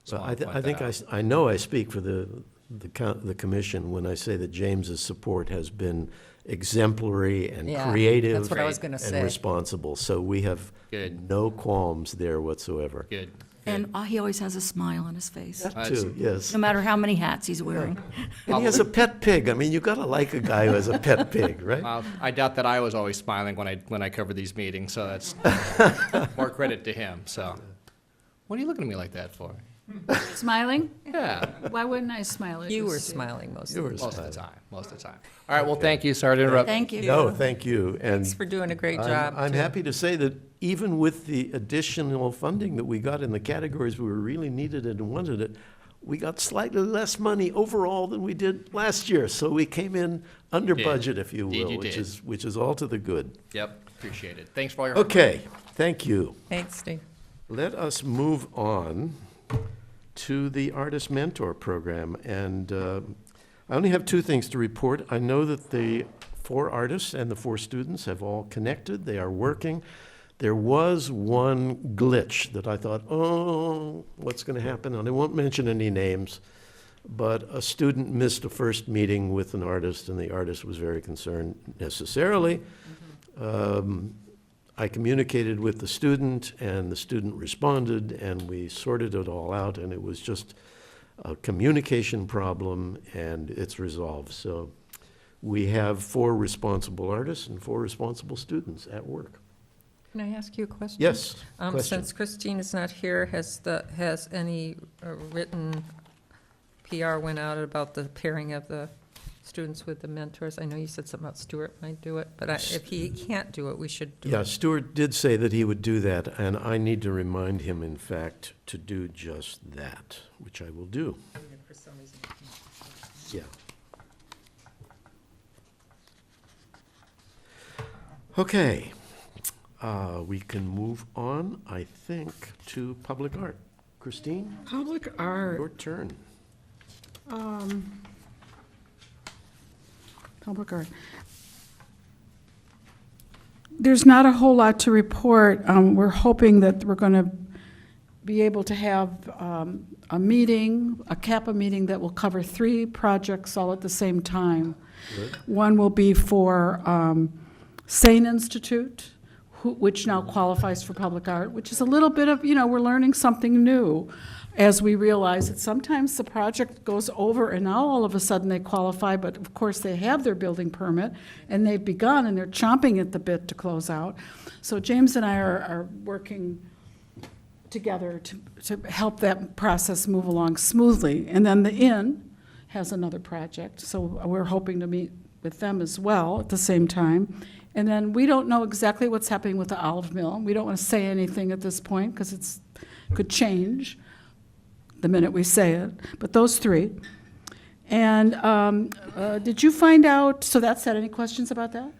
just Well, wanted to point I think that out. I know I speak for the commission when I say that James's support has been exemplary and Yeah, creative that's what I was gonna and say. responsible. So we have Good. no qualms there whatsoever. Good. And he always has a smile on his face, That too, yes. no matter how many hats he's wearing. And he has a pet pig. I mean, you gotta like a guy who has a pet pig, right? I doubt that I was always smiling when I cover these meetings, so that's more credit to him, so. What are you looking at me like that for? Smiling? Yeah, Why wouldn't I smile at You you, were Steve? smiling most You of were the most of the smiling. time, most of the time. All right, well, thank you, sorry to interrupt. Thank you. No, thank you. And Thanks for doing a great job. I'm too. happy to say that even with the additional funding that we got in the categories we really needed and wanted it, we got slightly less money overall than we did last year. So we came in under did. budget, if you Indeed will, you which did. is all to the good. Yep, appreciate it. Thanks for all your hard work. Okay, thank you. Thanks, Steve. Let us move on to the Artist Mentor Program. And I only have two things to report. I know that the 4 artists and the 4 students have all connected. They are working. There was one glitch that I thought, oh, what's going to happen? And I won't mention any names, but a student missed a first meeting with an artist, and the artist was very concerned necessarily. I communicated with the student, and the student responded, and we sorted it all out, and it was just a communication problem, and it's resolved. So we have 4 responsible artists and 4 responsible students at work. Can I ask you a question? Yes, question. Since Christine is not here, has any written PR went out about the pairing of the students with the mentors? I know you said something about Stuart might do it, but if he can't do it, we should do it. Yeah, Stuart did say that he would do that, and I need to remind him, in fact, to do just that, which I will do. For some reason, Yeah. Okay, we can move on, I think, to public art. Christine, Public art. your turn. Public art. There's not a whole lot to report. We're hoping that we're going to be able to have a meeting, a CAPA meeting that will cover 3 projects all at the same time. Good. One will be for Sane Institute, which now qualifies for public art, which is a little bit of, we're learning something new as we realize that sometimes the project goes over and now all of a sudden they qualify, but of course they have their building permit and they've begun and they're chomping at the bit to close out. So James and I are working together to help that process move along smoothly. And then the Inn has another project, so we're hoping to meet with them as well at the same time. And then we don't know exactly what's happening with the Olive Mill. We don't want to say anything at this point because it could change the minute we say it, but those 3. And did you find out, so that's that, any questions about that?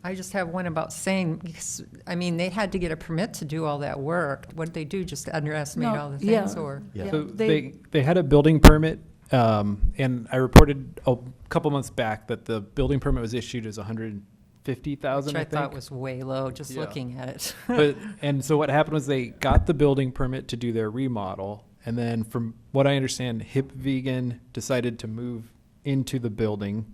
I just have one about Sane, because, they had to get a permit to do all that work. What did they do, just underestimate No, all the yeah. things, or? Yeah. So they- they had a building permit, and I reported a couple months back that the building permit was issued as 150,000, Which I I think. thought was way low, just Yeah. looking at it. And so what happened was they got the building permit to do their remodel, and then from what I understand, Hip Vegan decided to move into the building,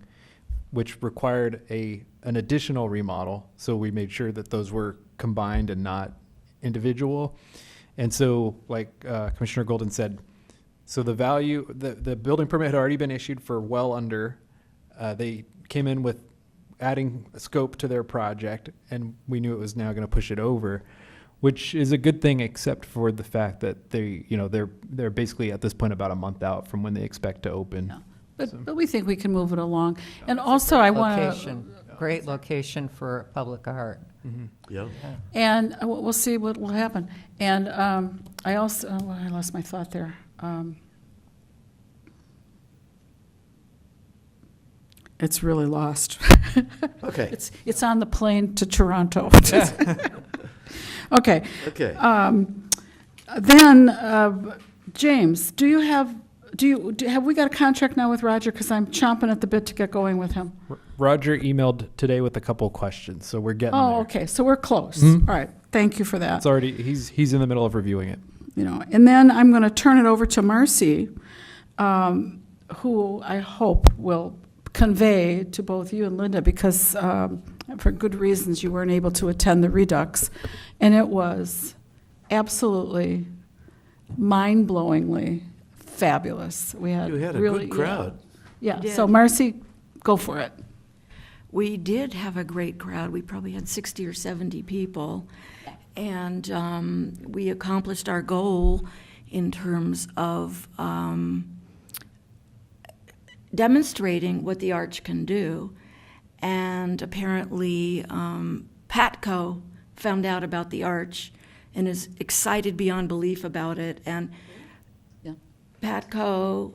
which required an additional remodel. So we made sure that those were combined and not individual. And so, like Commissioner Golden said, so the value, the building permit had already been issued for well under. They came in with adding scope to their project, and we knew it was now going to push it over, which is a good thing, except for the fact that they're basically at this point about a month out from when they expect to open. Yeah. But we think we can move it along. And also, I want to, Location, great location for public art. Yeah. and we'll see what will happen. And I also, I lost my thought there. It's really lost. Okay, It's on the plane to Toronto. Okay. okay. Then, James, have we got a contract now with Roger? Because I'm chomping at the bit to get going with him. Roger emailed today with a couple of questions, so we're getting Oh, there. okay, so we're close. Mhm. All right, thank you for that. It's already he's in the middle of reviewing it. And then I'm going to turn it over to Marcy, who I hope will convey to both you and Linda, because for good reasons you weren't able to attend the Redux, and it was absolutely mind-blowingly fabulous. We had You had a really, good crowd. Yeah, We so did. Marcy, go for it. We did have a great crowd. We probably had 60 or 70 people. And we accomplished our goal in terms of demonstrating what the arch can do. And apparently, Patco found out about the arch and is excited beyond belief about it. And Yeah. Patco,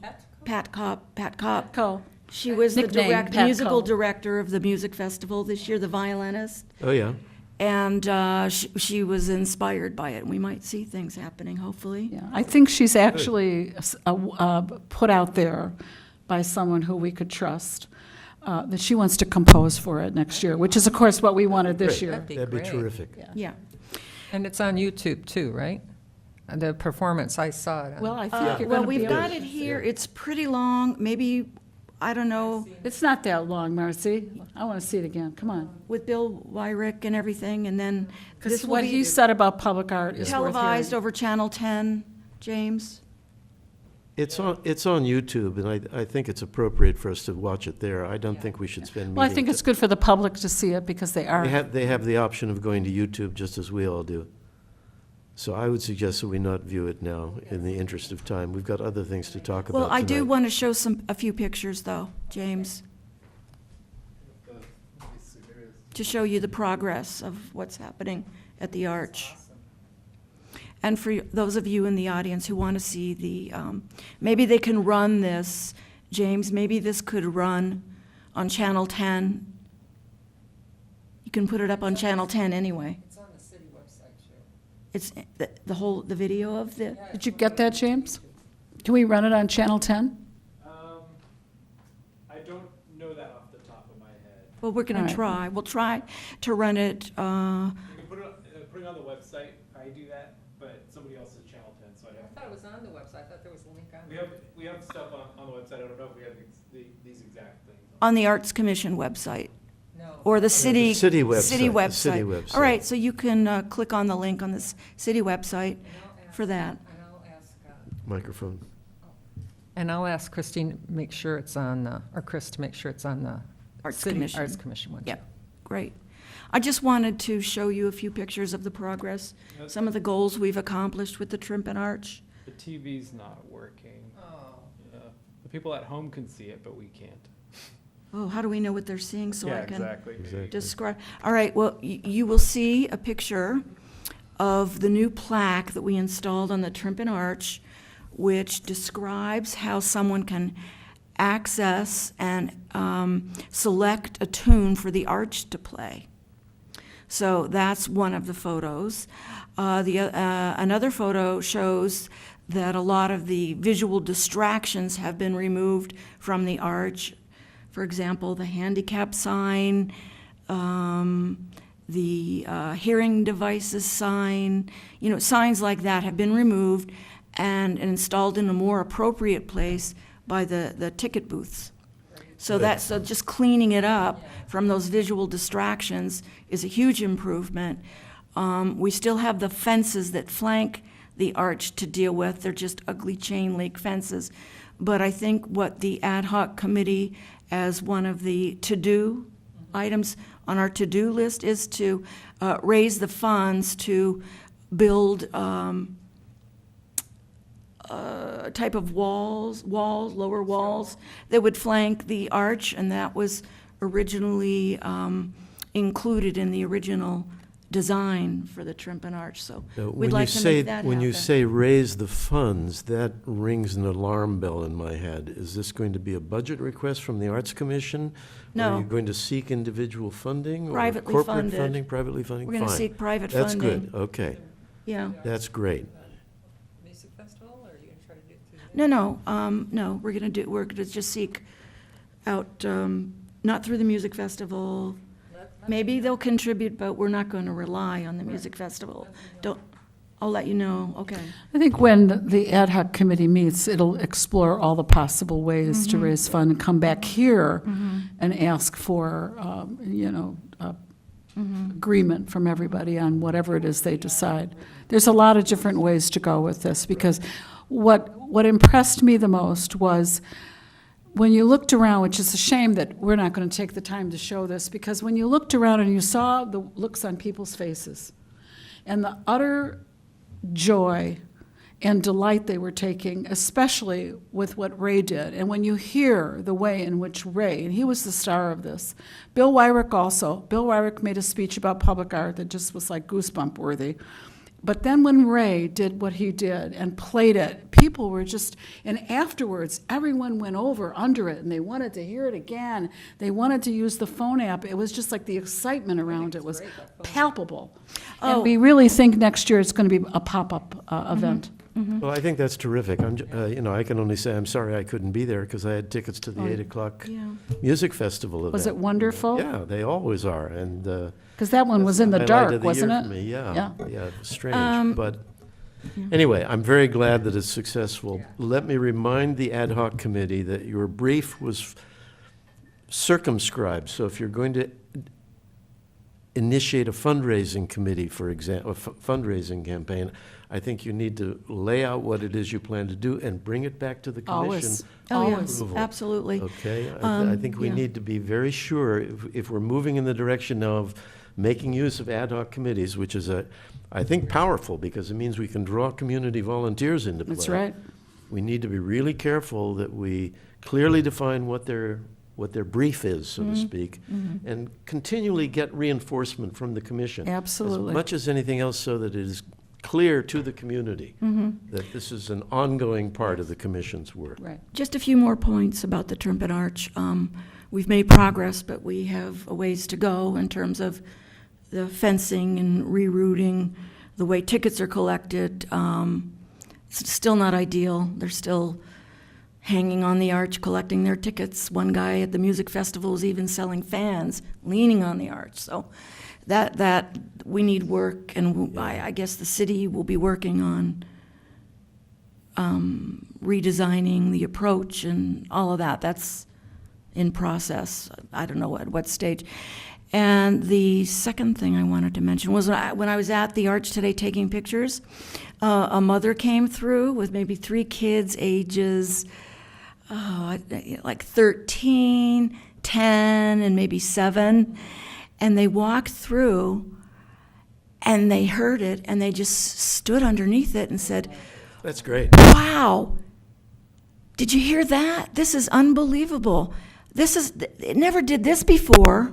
Go. she was the Nickname, musical Patco. director of the music festival this year, the violinist. Oh, yeah. And she was inspired by it. And we might see things happening, hopefully. Yeah, I think she's actually put out there by someone who we could trust. that she wants to compose for it next year, which is, of course, what we wanted this Great. year. That'd be great. terrific. Yeah. And it's on YouTube too, right? The performance, I saw it. Well, I think you're Well, going to be we've able got it here. It's pretty long, maybe, I don't know, It's not that long, Marcy. I want to see it again. Come on. with Bill Wyrick and everything, and then Because this will what he be said about public art is worth televised hearing. over Channel 10, James? It's on YouTube, and I think it's appropriate for us to watch it there. I don't think we should spend Well, I meeting think it's good for the public to see it because they are. They have the option of going to YouTube just as we all do. So I would suggest that we not view it now in the interest of time. We've got other things to talk about Well, I do tonight. want to show a few pictures, though, James, to show you the progress of what's happening at the Arch. And for those of you in the audience who want to see maybe they can run this, James, maybe this could run on Channel 10. You can put it up on Channel 10 anyway. It's on the city website too. It's the video of the, Did you get that, James? Can we run it on Channel 10? I don't know that off the top of my head. well, we're going All to right. try. We'll try to run it, You can put it on the website. I do that, but somebody else is Channel 10, so I I have. thought it was on the website. I thought there was a link on We have stuff on the website. I don't know if we have these exact things. on the Arts Commission website, No. or the city. city website, City the city website. All right, so you can click on the link on this city website for that. And I'll ask, Microphone. and I'll ask Christine to make sure it's on, or Chris to make sure it's on the Arts city Commission. Arts Commission one. Yep, great. I just wanted to show you a few pictures of the progress, some of the goals we've accomplished with the Trimpen Arch. The TV's not working. Oh. Yeah. The people at home can see it, but we can't. Oh, how do we know what they're seeing so Yeah, I can exactly. Exactly. describe? All right, well, you will see a picture of the new plaque that we installed on the Trimpen Arch, which describes how someone can access and select a tune for the arch to play. So that's one of the photos. Another photo shows that a lot of the visual distractions have been removed from the arch. For example, the handicap sign, the hearing devices sign, signs like that have been removed and installed in a more appropriate place by the ticket booths. So just cleaning it up from those visual distractions is a huge improvement. We still have the fences that flank the arch to deal with. They're just ugly chain link fences. But I think what the ad hoc committee, as one of the to-do items on our to-do list, is to raise the funds to build a type of lower walls that would flank the arch, and that was originally included in the original design for the Trimpen Arch, so we'd like to make that happen. When you say raise the funds, that rings an alarm bell in my head. Is this going to be a budget request from the Arts Commission? No. Are you going to seek individual funding? Privately Or corporate funded. funding, privately funding? We're going to Fine. seek private That's funding. good, okay. Yeah. That's great. Music festival, or are you gonna try to do it through the? No, we're going to just seek out, not through the music festival. Maybe they'll contribute, but we're not going to rely on the music festival. I'll let you know, okay. I think when the ad hoc committee meets, it'll explore all the possible ways to raise fund and come back here and ask for, agreement from everybody on whatever it is they decide. There's a lot of different ways to go with this, because what impressed me the most was when you looked around, which is a shame that we're not going to take the time to show this, because when you looked around and you saw the looks on people's faces and the utter joy and delight they were taking, especially with what Ray did. And when you hear the way in which Ray, and he was the star of this, Bill Wyrick also, Bill Wyrick made a speech about public art that just was like goosebump worthy. But then when Ray did what he did and played it, people were just, and afterwards, everyone went over under it, and they wanted to hear it again. They wanted to use the phone app. It was just like the excitement around it was palpable. Oh. And we really think next year it's going to be a pop-up event. Well, I think that's terrific. I can only say I'm sorry I couldn't be there because I had tickets to the 8 o'clock Yeah. music festival event. Was it wonderful? Yeah, they always are, and Because that one was in the highlight dark, of the wasn't year it? for me. Yeah, Yeah. yeah, it was strange, but anyway, I'm very glad that it's successful. Let me remind the ad hoc committee that your brief was circumscribed, so if you're going to initiate a fundraising committee, for example, a fundraising campaign, I think you need to lay out what it is you plan to do and bring it back to the commission. Always, Oh, yeah, always. Approval. absolutely. Okay, I think we yeah. need to be very sure, if we're moving in the direction now of making use of ad hoc committees, which is I think powerful, because it means we can draw community volunteers into play. That's right. We need to be really careful that we clearly define what their brief is, so to speak, and continually get reinforcement from the commission. Absolutely. As much as anything else, so that it is clear to the community that this is an ongoing part of the commission's work. Right. Just a few more points about the Trumpet Arch. We've made progress, but we have a ways to go in terms of the fencing and rerouting, the way tickets are collected. It's still not ideal. They're still hanging on the arch, collecting their tickets. One guy at the music festival is even selling fans, leaning on the arch. So that we need work, and I guess the city will be working on redesigning the approach and all of that. That's in process. I don't know at what stage. And the second thing I wanted to mention was when I was at the Arch today taking pictures, a mother came through with maybe 3 kids, ages like 13, 10, and maybe 7. And they walked through, and they heard it, and they just stood underneath it and said, That's great. "Wow, did you hear that? This is unbelievable. It never did this before."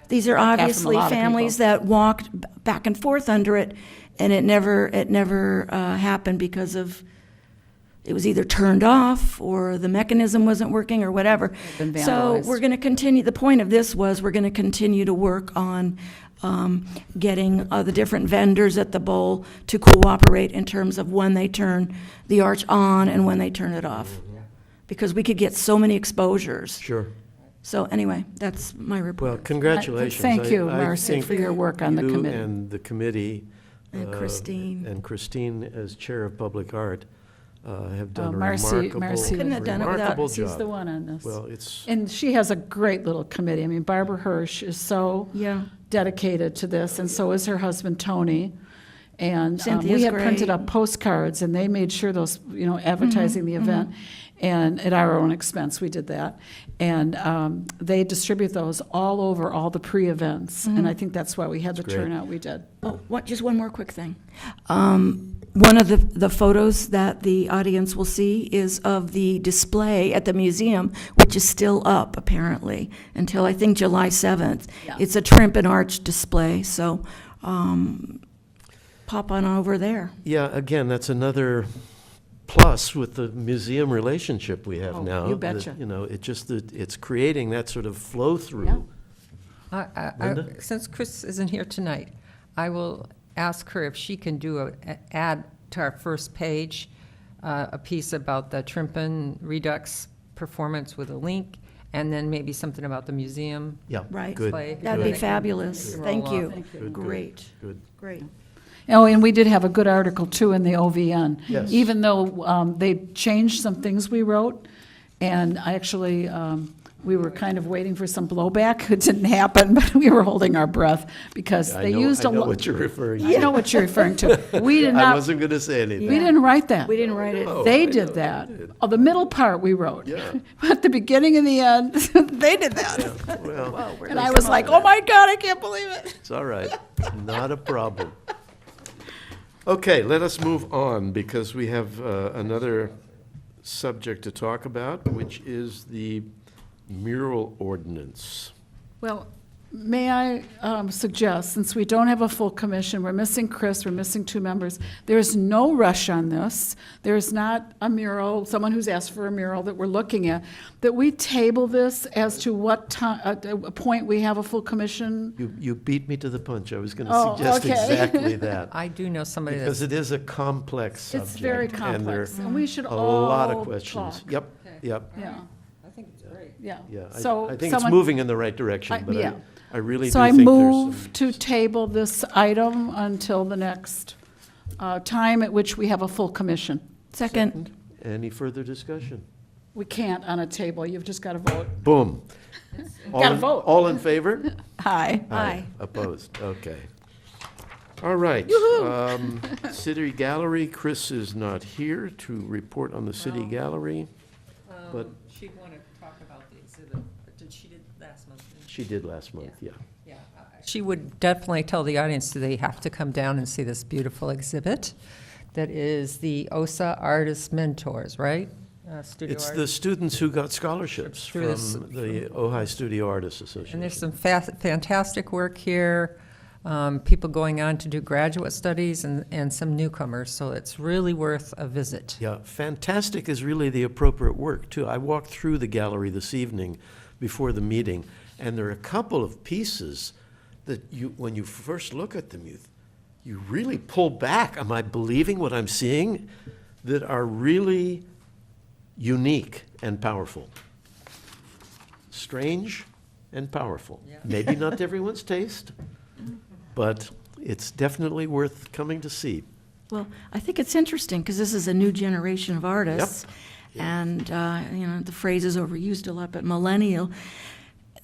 These are obviously lot of families people. that walked back and forth under it, and it never happened because of, it was either turned off or the mechanism wasn't working or whatever. Been So vandalized. we're going to continue, the point of this was we're going to continue to work on getting the different vendors at the bowl to cooperate in terms of when they turn the arch on and when they turn it off. Because we could get so many exposures. Sure. So anyway, that's my report. Well, congratulations. Thank you, I Marcy, think for your work on the you committee. and the committee. And Christine. And Christine, as Chair of Public Art, have done a Marcy Couldn't have done it without- remarkable She's the job. one on this. Well, it's, And she has a great little committee. I mean, Barbara Hirsch is so Yeah. dedicated to this, and so is her husband, Tony. And Cynthia's we had printed great. up postcards, and they made sure those, advertising the event, and at our own expense, we did that. And they distribute those all over all the pre-events, and I think that's why we had the great. turnout we did. Oh, just one more quick thing. One of the photos that the audience will see is of the display at the museum, which is still up apparently until I think July 7th. Yeah. It's a Trumpet Arch display, so pop on over there. yeah, again, that's another plus with the museum relationship we have Oh, now. you that, betcha. It's creating that sort of flow-through. Yeah. Linda? Since Chris isn't here tonight, I will ask her if she can do add to our first page, a piece about the Trimpen Redux performance with a link, and then maybe something about the museum. Yeah, Right. good. Display. That'd be Good. fabulous. Roll Thank off. you. Thank you. Good, good, Great, Good. great. Oh, and we did have a good article, too, in the OVN. Yes. Even though they changed some things we wrote, and I actually, we were kind of waiting for some blowback. It didn't happen, but we were holding our breath because they used a I know lot. what you're referring to. I know what you're referring to. We did I not, wasn't going to say anything. we didn't write that. We didn't write it. Oh, They I did know, that. I did. Oh, the middle part we wrote. Yeah. But the beginning and the end, they did that. Well, And I was like, oh my God, I can't believe it. it's all right. Not a problem. Okay, let us move on, because we have another subject to talk about, which is the mural ordinance. Well, may I suggest, since we don't have a full commission, we're missing Chris, we're missing 2 members, there's no rush on this. There's not a mural, someone who's asked for a mural that we're looking at, that we table this as to what time, at a point we have a full commission. You beat me to the punch. I was going to Oh, suggest okay. exactly that. I do know somebody Because that's, it is a complex subject. It's very and there complex, and we should are all a lot of questions. talk. Yep, yep, Yeah, I think it's great. yeah. yeah. So I think it's someone- moving in the right direction, but yeah. I really do So I think there's move some. to table this item until the next time at which we have a full commission. Second. Any further discussion? We can't on a table, you've just got to vote. Boom. Gotta vote. All in favor? Aye. Aye. Opposed, okay. All right. City Gallery, Chris is not here to report on the City Gallery, but She'd want to talk about the exhibit, but did she did last month? she did last month, yeah. Yeah. She would definitely tell the audience that they have to come down and see this beautiful exhibit that is the OSA Artist Mentors, right? Studio It's art. the students who got scholarships Through from this- the Ojai Studio Artists And Association. there's some fantastic work here, people going on to do graduate studies and some newcomers, so it's really worth a visit. Yeah, fantastic is really the appropriate work, too. I walked through the gallery this evening before the meeting, and there are a couple of pieces that when you first look at them, you really pull back. Am I believing what I'm seeing? That are really unique and powerful. Strange and powerful. Yeah. Maybe not to everyone's taste, but it's definitely worth coming to see. Well, I think it's interesting because this is a new generation of artists. And, the phrase is overused a lot, but millennial,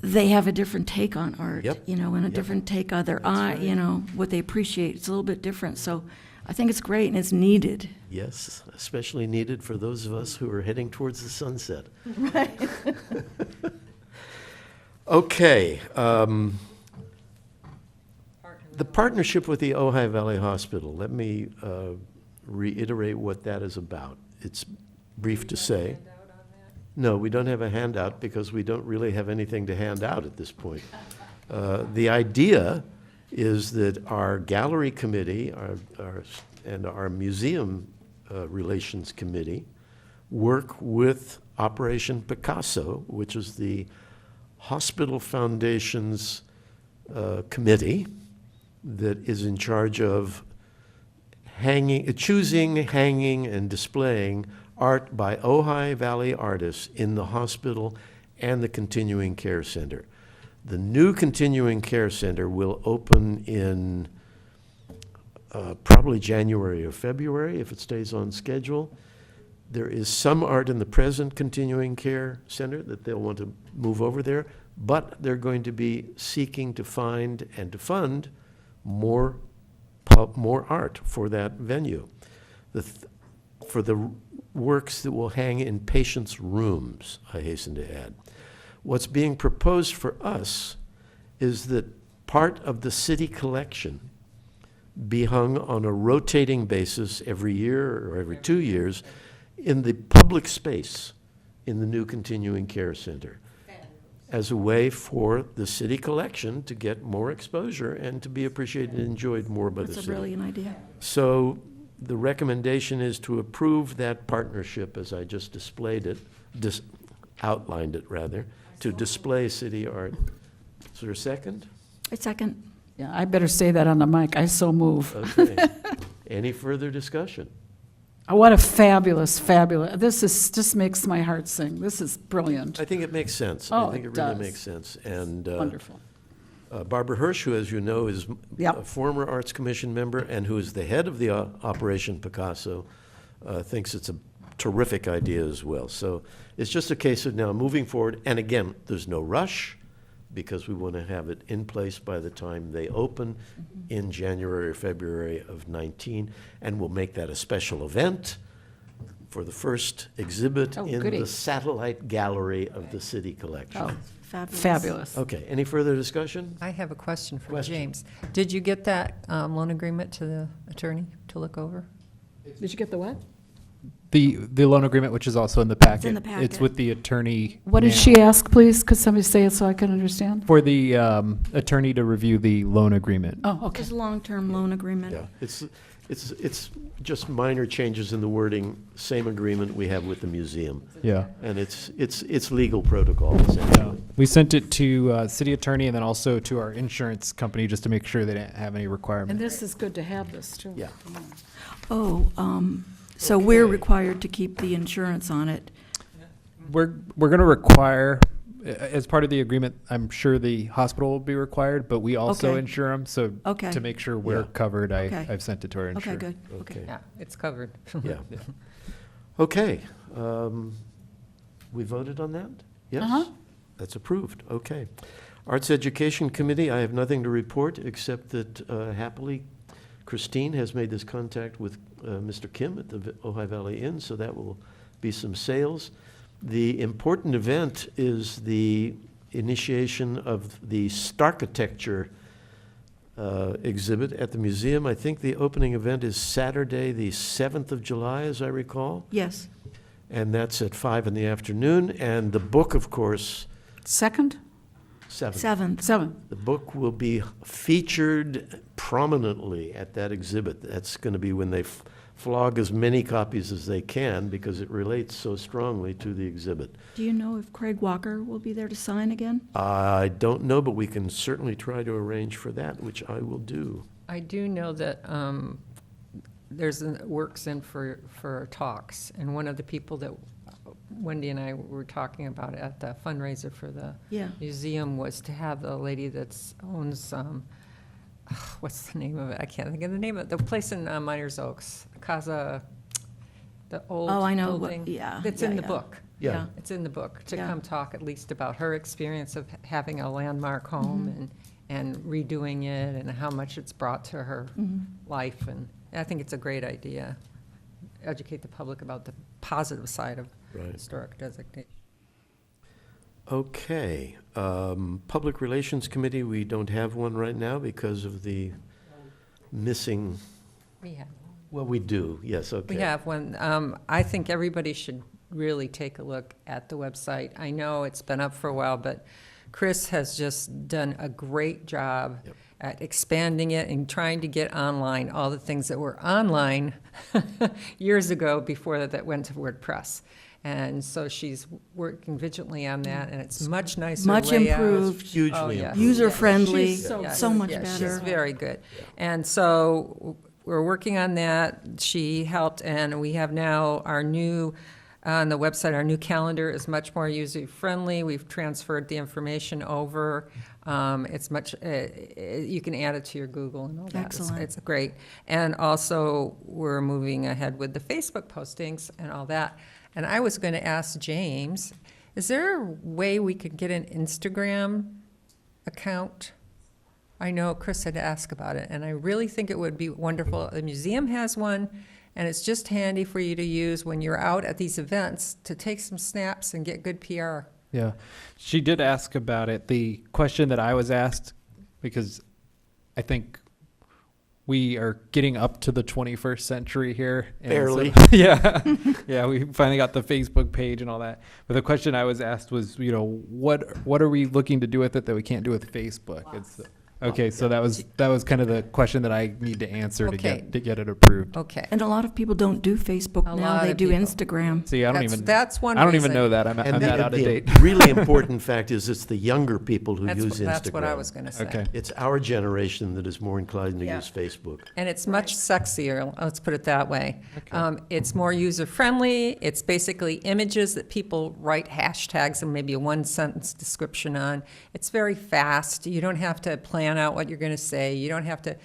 they have a different take on art, Yep. and a Yep. different take on their That's eye, right. what they appreciate. It's a little bit different. So I think it's great and it's needed. Yes, especially needed for those of us who are heading towards the sunset. Okay. The partnership with the Ojai Valley Hospital, let me reiterate what that is about. It's brief to say. No, we don't have a handout because we don't really have anything to hand out at this point. The idea is that our gallery committee and our museum relations committee work with Operation Picasso, which is the Hospital Foundation's committee that is in charge of choosing, hanging, and displaying art by Ojai Valley artists in the hospital and the continuing care center. The new continuing care center will open in probably January or February, if it stays on schedule. There is some art in the present continuing care center that they'll want to move over there, but they're going to be seeking to find and to fund more art for that venue. For the works that will hang in patients' rooms, I hasten to add. What's being proposed for us is that part of the city collection be hung on a rotating basis every year or every 2 years in the public space in the new continuing care center as a way for the city collection to get more exposure and to be appreciated and enjoyed more by the That's a city. brilliant idea. So the recommendation is to approve that partnership as I just outlined it rather, to display city art. Is there a second? A second. Yeah, I better say that on the mic, I so move. Okay. Any further discussion? Oh, what a fabulous, this makes my heart sing. This is brilliant, I think it makes sense. Oh, I think it it really does. makes sense. And wonderful. Barbara Hirsch, who, as you know, is Yep. a former Arts Commission member and who is the head of the Operation Picasso, thinks it's a terrific idea as well. So it's just a case of now moving forward. And again, there's no rush because we want to have it in place by the time they open in January or February of 19. And we'll make that a special event for the first exhibit Oh, in goody. the satellite gallery of the city collection. Oh, Fabulous. fabulous. Okay, any further discussion? I have a question for Question. James. Did you get that loan agreement to the attorney to look over? Did you get the what? The loan agreement, which is also in the packet. in the packet. It's with the attorney. What did now. she ask, please? Could somebody say it so I can understand? For the attorney to review the loan agreement. Oh, okay. It's a long-term loan agreement. Yeah, it's just minor changes in the wording, same agreement we have with the museum. Yeah. And it's legal protocol, Yeah. essentially. We sent it to city attorney and then also to our insurance company just to make sure they didn't have any And requirements. this is good to have this, too. Yeah. Oh, so we're Okay. required to keep the insurance on it. We're going to require, as part of the agreement, I'm sure the hospital will be required, but we also Okay. insure them. So Okay. to make sure we're Yeah. covered, Okay. I've sent it to our insurer. Okay, good, okay. Okay, Yeah, it's covered. yeah. Okay, we voted on that? Yes? Uh-huh. That's approved, okay. Arts Education Committee, I have nothing to report, except that happily Christine has made this contact with Mr. Kim at the Ojai Valley Inn, so that will be some sales. The important event is the initiation of the Starchitecture exhibit at the museum. I think the opening event is Saturday, the 7th of July, as I recall, Yes, and that's at 5 in the afternoon. And the book, of course, Second? 7th. 7th. 7. The book will be featured prominently at that exhibit. That's going to be when they flog as many copies as they can, because it relates so strongly to the exhibit. Do you know if Craig Walker will be there to sign again? I don't know, but we can certainly try to arrange for that, which I will do. I do know that there's works in for talks, and one of the people that Wendy and I were talking about at the fundraiser for the Yeah. museum was to have the lady that owns, what's the name of it? I can't think of the name of it. The place in Miners Oaks, Casa, the old Oh, I know, building. yeah. It's yeah, in the yeah. book. Yeah. It's in the book, to Yeah. come talk at least about her experience of having a landmark home Mm-hmm. and redoing it and how much it's brought to her Mhm. life. And I think it's a great idea. Educate the public about the positive side of Right. historic designation. Okay. Public Relations Committee, we don't have one right now because of the missing, We have. well, we do, yes, okay. We have one. I think everybody should really take a look at the website. I know it's been up for a while, but Chris has just done a great job Yep. at expanding it and trying to get online all the things that were online years ago before that went to WordPress. And so she's working vigilantly on that, and it's much nicer Much layout. improved, Hugely Oh, yeah. improved. user-friendly, She's so Yes, so much yes, better. She's very good. And so we're working on that. She helped, and we have now our new, on the website, our new calendar is much more user-friendly. We've transferred the information over. It's much, you can add it to your Google and all that. Excellent. It's great. And also, we're moving ahead with the Facebook postings and all that. And I was going to ask James, is there a way we could get an Instagram account? I know Chris had asked about it, and I really think it would be wonderful. The museum has one, and it's just handy for you to use when you're out at these events to take some snaps and get good PR. Yeah, she did ask about it. The question that I was asked, because I think we are getting up to the 21st century here. and so- Barely. yeah, yeah, we finally got the Facebook page and all that. But the question I was asked was, what are we looking to do with it that we can't do with Facebook? It's okay. So that was kind of the question that I need to answer Okay. to get it approved. Okay. And a lot of people don't do Facebook A now, lot they of do people. Instagram. See, I don't That's- even. that's one I don't even reason. know that. I'm And that the- out of the date. really important fact is it's the younger people who use Instagram. That's what I was going to say. Okay. It's our generation that is more inclined to Yeah. use Facebook. And it's much sexier, let's put it that way. It's more user-friendly. It's basically images that people write hashtags and maybe a one-sentence description on. It's very fast. You don't have to plan out what you're going to say. You don't have to,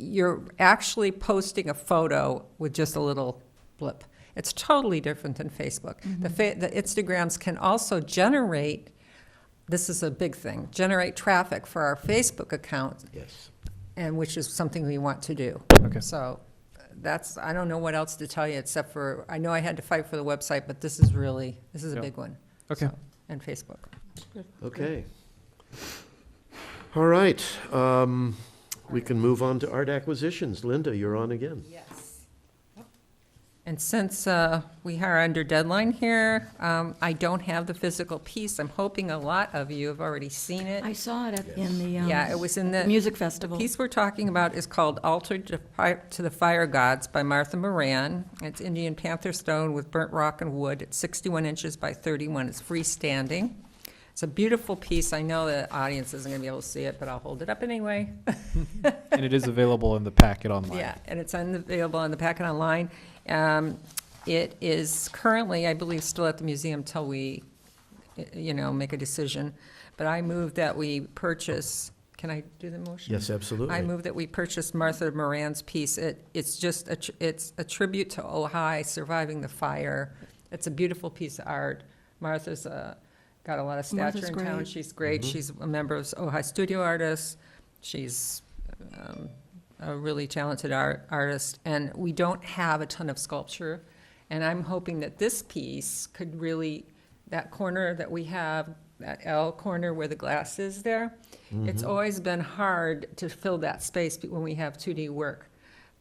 you're actually posting a photo with just a little blip. It's totally different than Facebook. The Instagrams can also generate, this is a big thing, generate traffic for our Facebook account, Yes. and which is something we want to do. Okay. So I don't know what else to tell you except for, I know I had to fight for the website, but this is a Yeah. big one. Okay. So, and Facebook. Okay. All right. We can move on to art acquisitions. Linda, you're on again. Yes. And since we are under deadline here, I don't have the physical piece. I'm hoping a lot of you have already seen it. I saw it in the Yeah, it was in the music The festival. piece we're talking about is called Altar to the Fire Gods by Martha Moran. It's Indian panther stone with burnt rock and wood. It's 61 inches by 31. It's freestanding. It's a beautiful piece. I know the audience isn't going to be able to see it, but I'll hold it up anyway. And it is available in the packet online. Yeah, and it's available on the packet online. It is currently, I believe, still at the museum till we, make a decision. But I move that we purchase, can I do the motion? Yes, absolutely. I move that we purchase Martha Moran's piece. It's just, it's a tribute to Ojai surviving the fire. It's a beautiful piece of art. Martha's got a lot of stature Martha's in town. great. She's great. She's a member of Ojai Studio Artists. She's a really talented artist, and we don't have a ton of sculpture. And I'm hoping that this piece could really, that corner that we have, that L corner where the glass is there, it's always been hard to fill that space when we have 2D work.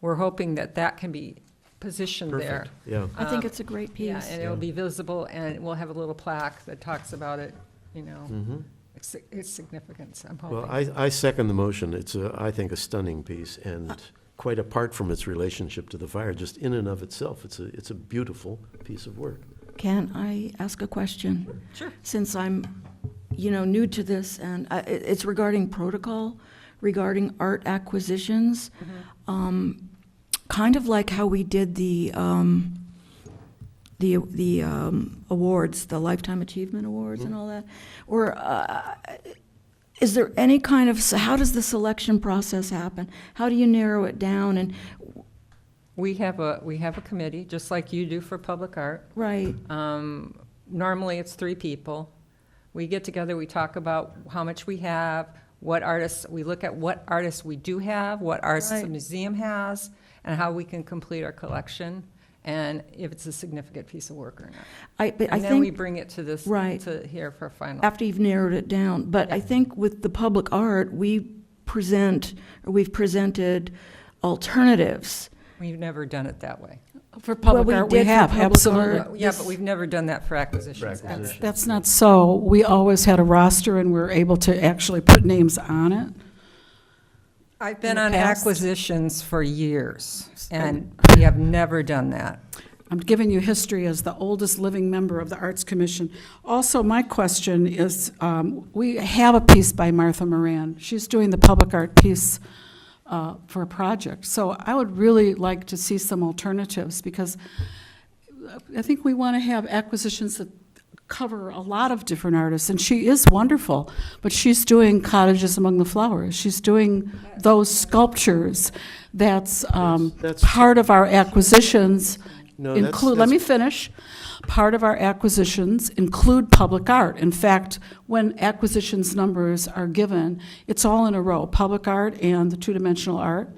We're hoping that that can be positioned there. Perfect, yeah. I think it's a great Yeah, piece. and it'll be visible, and we'll have a little plaque that talks about it, its significance, I'm hoping. Well, I second the motion. It's, I think, a stunning piece, and quite apart from its relationship to the fire, just in and of itself, it's a beautiful piece of work. Can I ask a question? Sure. Since I'm, new to this, and it's regarding protocol, regarding art acquisitions, kind of like how we did the awards, the Lifetime Achievement Awards and all that, or is there any kind of, how does the selection process happen? How do you narrow it down? And We have a committee, just like you do for public art. right, Normally, it's 3 people. We get together, we talk about how much we have, what artists, we look at what artists we do have, what artists the Right. museum has, and how we can complete our collection, and if it's a significant piece of work or not. but I And then we think, bring it to this, Right. to here for final. after you've narrowed it down, but I think with the public art, we've presented alternatives. We've never done it that way. For public we art, we did for have, public absolutely. art. Yeah, but we've never done that for acquisitions. For acquisitions. That's not so. We always had a roster, and we're able to actually put names on it. I've been In the on past? acquisitions for years, and we have never done that. I'm giving you history as the oldest living member of the Arts Commission. Also, my question is, we have a piece by Martha Moran. She's doing the public art piece for a project. So I would really like to see some alternatives, because I think we want to have acquisitions that cover a lot of different artists, and she is wonderful, but she's doing Cottages Among the Flowers. She's doing those sculptures. That's That's- part of our acquisitions. No, Let me finish. Part of our acquisitions include public art. In fact, when acquisitions numbers are given, it's all in a row, public art and the two-dimensional art.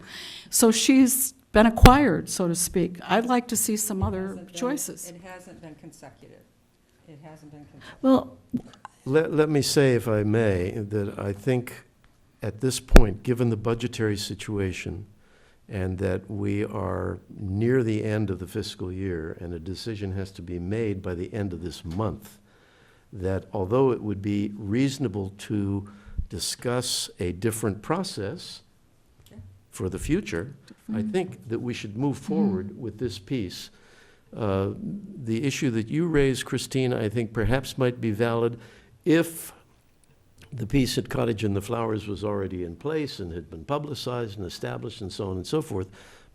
So she's been acquired, so to speak. I'd like to see some other choices. It hasn't been consecutive. It hasn't been consecutive. Well, Let me say, if I may, that I think at this point, given the budgetary situation, and that we are near the end of the fiscal year, and a decision has to be made by the end of this month, that although it would be reasonable to discuss a different process for the future, I think that we should move forward with this piece. The issue that you raised, Christine, I think perhaps might be valid if the piece at Cottage and the Flowers was already in place and had been publicized and established and so on and so forth,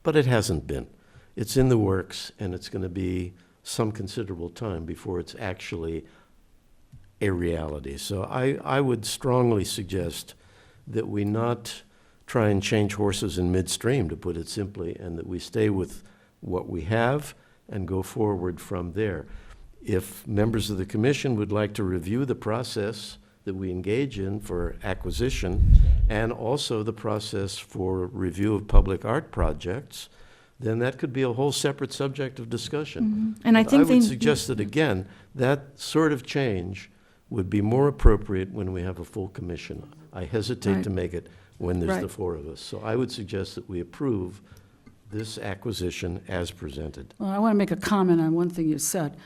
but it hasn't been. It's in the works, and it's going to be some considerable time before it's actually a reality. So I would strongly suggest that we not try and change horses in midstream, to put it simply, and that we stay with what we have and go forward from there. If members of the commission would like to review the process that we engage in for acquisition, and also the process for review of public art projects, then that could be a whole separate subject of discussion. And I But think would suggest that, again, that sort of change would be more appropriate when we have a full commission. I hesitate to Right. make it when there's the Right. 4 of us. So I would suggest that we approve this acquisition as presented. Well, I want to make a comment on one thing you said.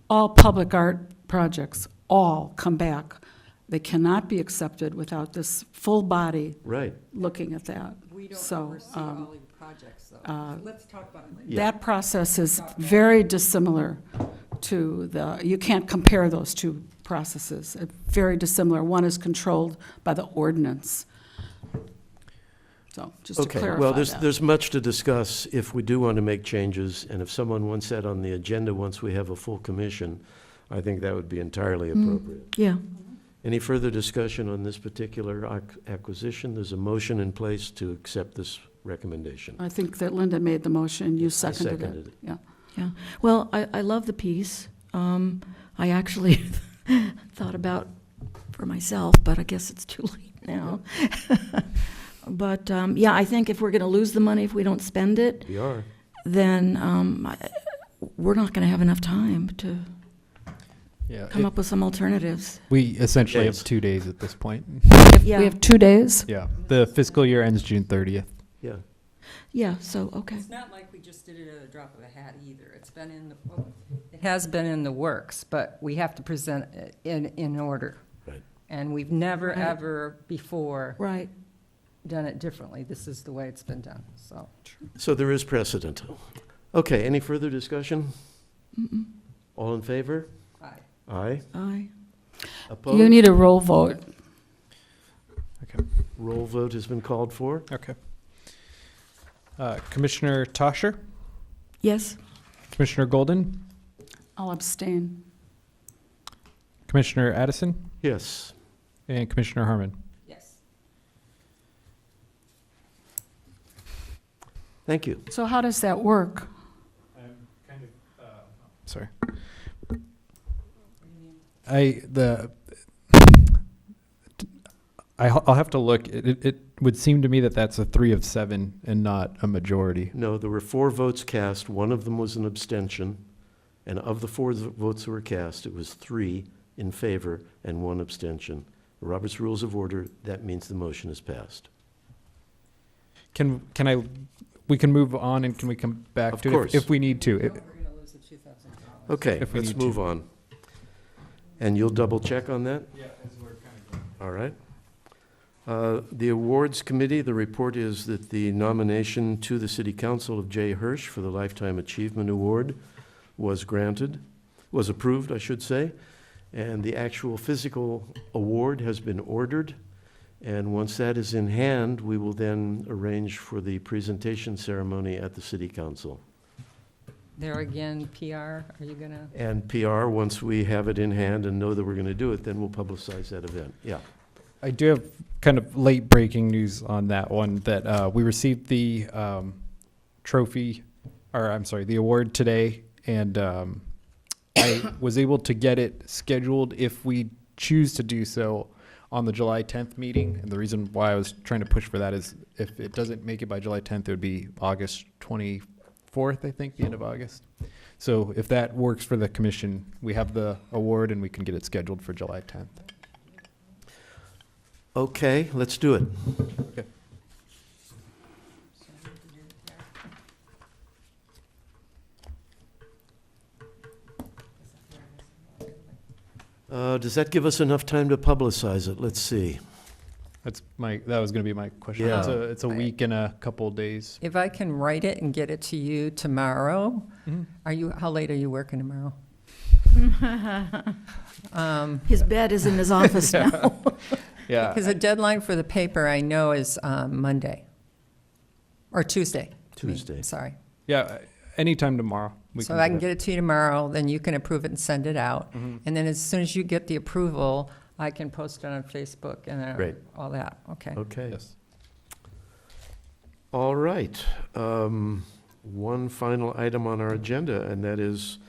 All public art projects, all come back. They cannot be accepted without this full body Right. looking at that. We don't So, oversee all your projects, though. Let's talk about it later. Yeah. That process is very dissimilar to you can't compare those two processes. Very dissimilar. One is controlled by the ordinance. So, just to Okay, clarify well, that. there's much to discuss if we do want to make changes, and if someone wants that on the agenda once we have a full commission, I think that would be entirely appropriate. Yeah. Any further discussion on this particular acquisition? There's a motion in place to accept this recommendation. I think that Linda made the motion, you seconded seconded it. it. Yeah. Yeah, well, I love the piece. I actually thought about for myself, but I guess it's too late now. But, yeah, I think if we're going to lose the money if we don't spend it, We are. then we're not going to have enough time to Yeah. come up with some alternatives. We essentially Yes. have 2 days at this point. Yeah. We have 2 days. Yeah. The fiscal year ends June 30th. Yeah. Yeah, so, okay. It's not like we just did it at a drop of a hat either. It's been it has been in the works, but we have to present it in order. Right. And we've never, Right. ever before Right. done it differently. This is the way it's been done, so. So there is precedent. Okay, any further discussion? All in favor? Aye. Aye. Aye. Opposed? You need a roll vote. Okay. Roll vote has been called for. Okay. Commissioner Tosher, Yes? Commissioner Golden, I'll abstain. Commissioner Addison, Yes. and Commissioner Harmon. Yes. Thank you. So how does that work? Sorry. I'll have to look. It would seem to me that that's a 3 of 7 and not a majority. No, there were 4 votes cast. One of them was an abstention. And of the 4 votes that were cast, it was 3 in favor and 1 abstention. Robert's Rules of Order, that means the motion is passed. We can move on and can we come back Of to course. it if we need to? We're going to lose the $2,000. Okay, If we let's need to. move on. And you'll double check on that? Yeah, as we're kind of going. All right. The Awards Committee, the report is that the nomination to the City Council of Jay Hirsch for the Lifetime Achievement Award was approved, I should say, and the actual physical award has been ordered. And once that is in hand, we will then arrange for the presentation ceremony at the City Council. There again, PR, are you going to? And PR, once we have it in hand and know that we're going to do it, then we'll publicize that event. Yeah. I do have kind of late breaking news on that one, that we received the the award today, and I was able to get it scheduled if we choose to do so on the July 10th meeting. And the reason why I was trying to push for that is if it doesn't make it by July 10th, it would be August 24th, I think, the end of August. So if that works for the commission, we have the award and we can get it scheduled for July 10th. Okay, let's do it. Okay. Does that give us enough time to publicize it? Let's see. That was going to be my question. Yeah. It's a week and a couple days. If I can write it and get it to you tomorrow, how late are you working tomorrow? His bed is in his office now. Yeah. Because the deadline for the paper, I know, is Monday. Or Tuesday. Tuesday. Sorry. Yeah, anytime tomorrow. So I can get it to you tomorrow, then you can approve it and send it out. And then as soon as you get the approval, I can post it on Facebook and Great. all that. Okay. Okay. Yes. All right. One final item on our agenda, and that is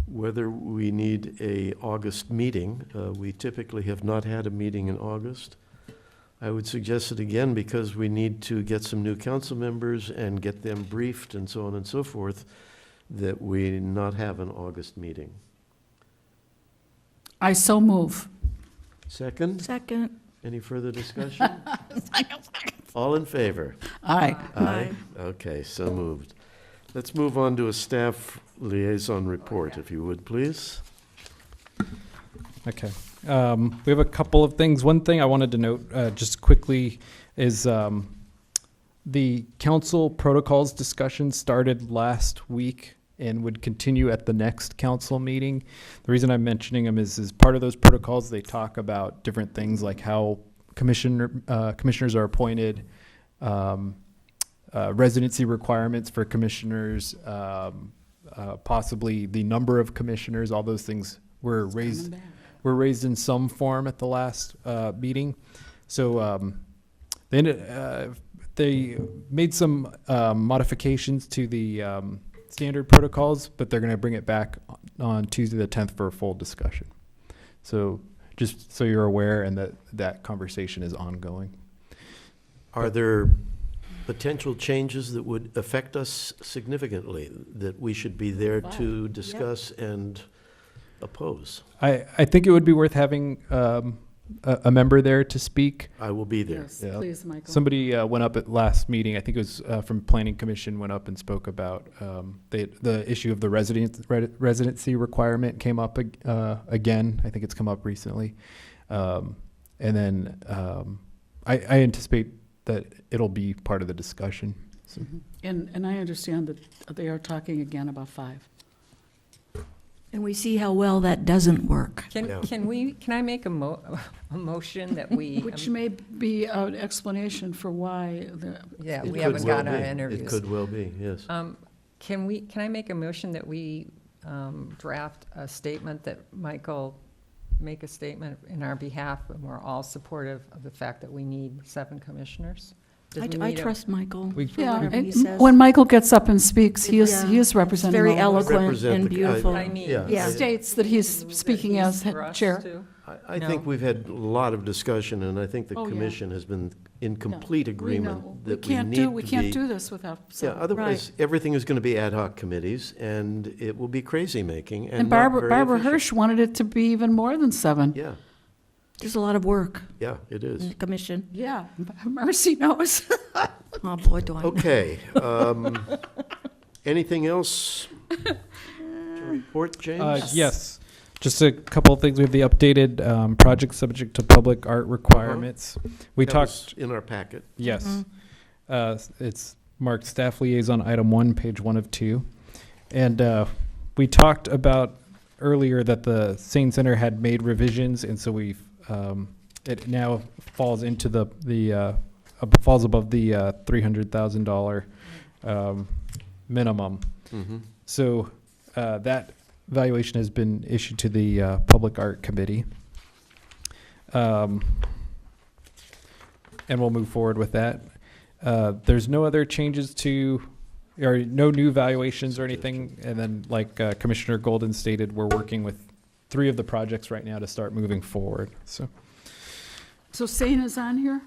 whether we need a August meeting. We typically have not had a meeting in August. I would suggest it again because we need to get some new council members and get them briefed and so on and so forth, that we not have an August meeting. I so move. Second? Second. Any further discussion? All in favor? Aye. Aye. Okay, so moved. Let's move on to a staff liaison report, if you would, please. Okay. We have a couple of things. One thing I wanted to note just quickly is the council protocols discussion started last week and would continue at the next council meeting. The reason I'm mentioning them is part of those protocols, they talk about different things like how commissioners are appointed, residency requirements for commissioners, possibly the number of commissioners, all those things were raised in some form at the last meeting. So they made some modifications to the standard protocols, but they're going to bring it back on Tuesday the 10th for a full discussion. So just so you're aware and that conversation is ongoing. Are there potential changes that would affect us significantly that we should be there to discuss and oppose? I think it would be worth having a member there to speak. I will be there. Yes, Yeah. please, Michael. Somebody went up at last meeting, I think it was from Planning Commission, went up and spoke about the issue of the residency requirement came up again. I think it's come up recently. And then I anticipate that it'll be part of the discussion. So. And I understand that they are talking again about 5. And we see how well that doesn't work. Yeah. Can I make a motion that we? Which may be an explanation for why Yeah, It we could haven't well gotten our be. interviews. It could well be, yes. Can I make a motion that we draft a statement that Michael make a statement in our behalf, and we're all supportive of the fact that we need 7 commissioners? Does we I need a- trust Michael. We- for Yeah, whatever he and says. when Michael gets up and speaks, he is Yeah. representing Very all of us. eloquent Represent and the- beautiful. I mean, Yeah, Yeah. I- States that he's that speaking as he's for us chair. too? I No. think we've had a lot of discussion, and I think the Oh, yeah. commission has been in complete We agreement know. that we need to be. We can't do this without Yeah, 7. otherwise, everything is going to be ad hoc committees, and it will be crazy-making and And not Barbara very efficient. Hirsch wanted it to be even more than 7. Yeah, There's a lot of work yeah, it in is. the commission. Yeah, Marcy knows. Oh, boy, do I. Okay. Anything else to report, James? Yes, just a couple of things. We have the updated project subject to public art requirements. We That talked. was in our packet. Yes. It's marked staff liaison item 1, page 1 of 2. And we talked about earlier that the Sane Center had made revisions, and so we've it now falls into falls above the $300,000 minimum. Mm-hmm. So that valuation has been issued to the Public Art Committee. And we'll move forward with that. There's no other changes or no new valuations or anything. And then like Commissioner Golden stated, we're working with 3 of the projects right now to start moving forward. So So Sane is on here?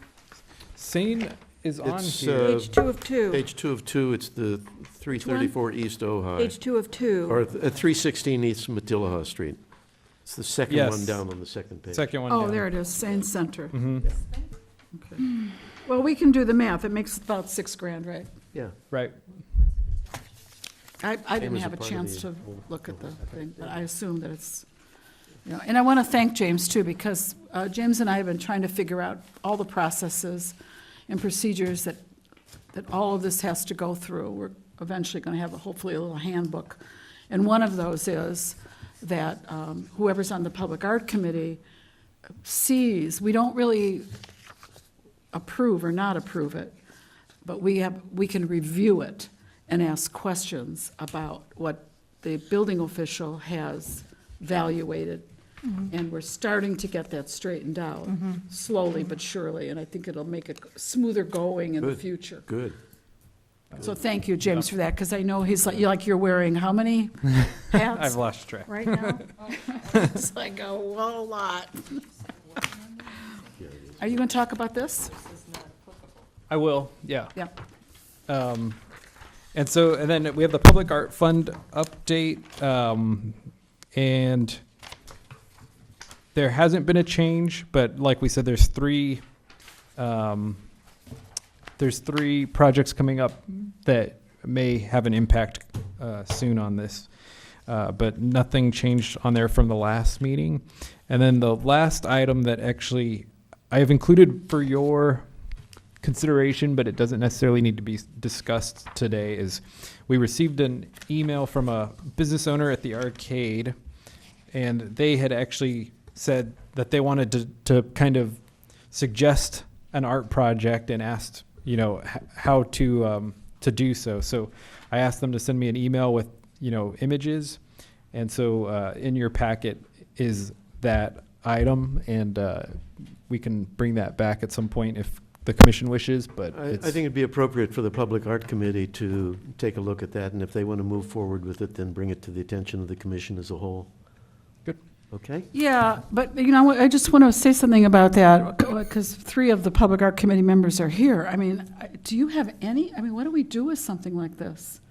Sane is on It's, here. Page 2 of 2. Page 2 of 2, it's the 334 East Ojai, Page 2 of 2. or 316 East Matilaha Street. It's the second Yes. one down on the second page. Second one Oh, down. there it is, Sane Center. Mhm. Okay. Well, we can do the math. It makes about $6,000, right? Yeah. Right. I Same didn't as a have a part of chance the to whole- look at the thing, but I assume that it's, and I want to thank James too, because James and I have been trying to figure out all the processes and procedures that all of this has to go through. We're eventually going to have hopefully a little handbook. And one of those is that whoever's on the Public Art Committee sees, we don't really approve or not approve it, but we can review it and ask questions about what the building official has evaluated. And we're starting to get that straightened out, slowly but surely, and I think it'll make it smoother going in the Good. future. Good. So thank you, James, for that, because I know he's like you're wearing how many hats I've lost track. right now? It's like a whole lot. Are you going to talk about this? I will, yeah. Yeah. And then we have the Public Art Fund update, and there hasn't been a change, but like we said, there's 3 projects coming up that may have an impact soon on this. But nothing changed on there from the last meeting. And then the last item that actually I have included for your consideration, but it doesn't necessarily need to be discussed today, is we received an email from a business owner at the arcade, and they had actually said that they wanted to kind of suggest an art project and asked, how to do so. So I asked them to send me an email with, images. And so in your packet is that item, and we can bring that back at some point if the commission wishes, but I think it'd be appropriate for the Public Art Committee to take a look at that, and if they want to move forward with it, then bring it to the attention of the commission as a whole. Good. Okay? Yeah, but I just want to say something about that, because 3 of the Public Art Committee members are here. I mean, do you have any, what do we do with something like this?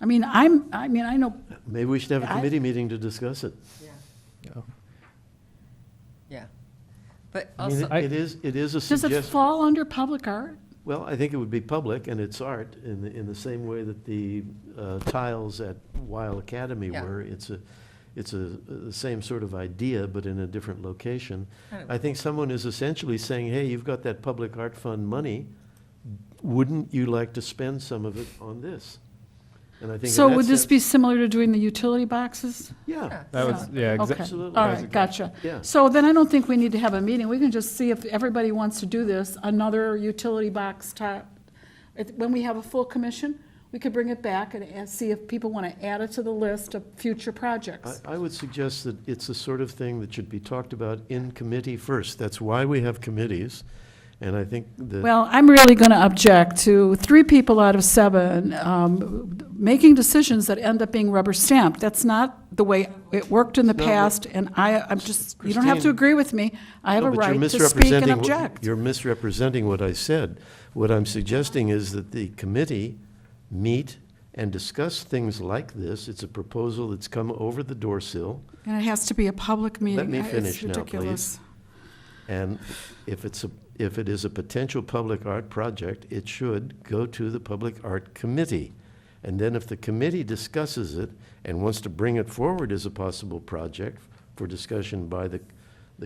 I know, Maybe we should have a I- committee meeting to discuss it. Yeah. But I mean, also, it is a does it suggestion. fall under public art? Well, I think it would be public, and it's art, in the same way that the tiles at Weil Academy Yeah. were. It's the same sort of idea, but in a different location. Kind of I think someone is essentially saying, hey, you've got that public art fund money, wouldn't you like to spend some of it on this? And I think in So that would this sense- be similar to doing the utility boxes? Yeah, That was, yeah, Okay. exactly. absolutely. All right, gotcha. Yeah. So then I don't think we need to have a meeting. We can just see if everybody wants to do this, another utility box type. When we have a full commission, we could bring it back and see if people want to add it to the list of future projects. I would suggest that it's the sort of thing that should be talked about in committee first. That's why we have committees, and I think that. Well, I'm really going to object to 3 people out of 7 making decisions that end up being rubber stamped. That's not the way it worked in the No, but- past, and I'm just, you don't have to Christine- agree with me. I have No, a but you're right to speak and misrepresenting what- object. You're misrepresenting what I said. What I'm suggesting is that the committee meet and discuss things like this. It's a proposal that's come over the door sill, And it has to be a public meeting. me It's finish now, ridiculous. and if it is a potential public art project, it should go to the Public Art Committee. And then if the committee discusses it and wants to bring it forward as a possible project for discussion by the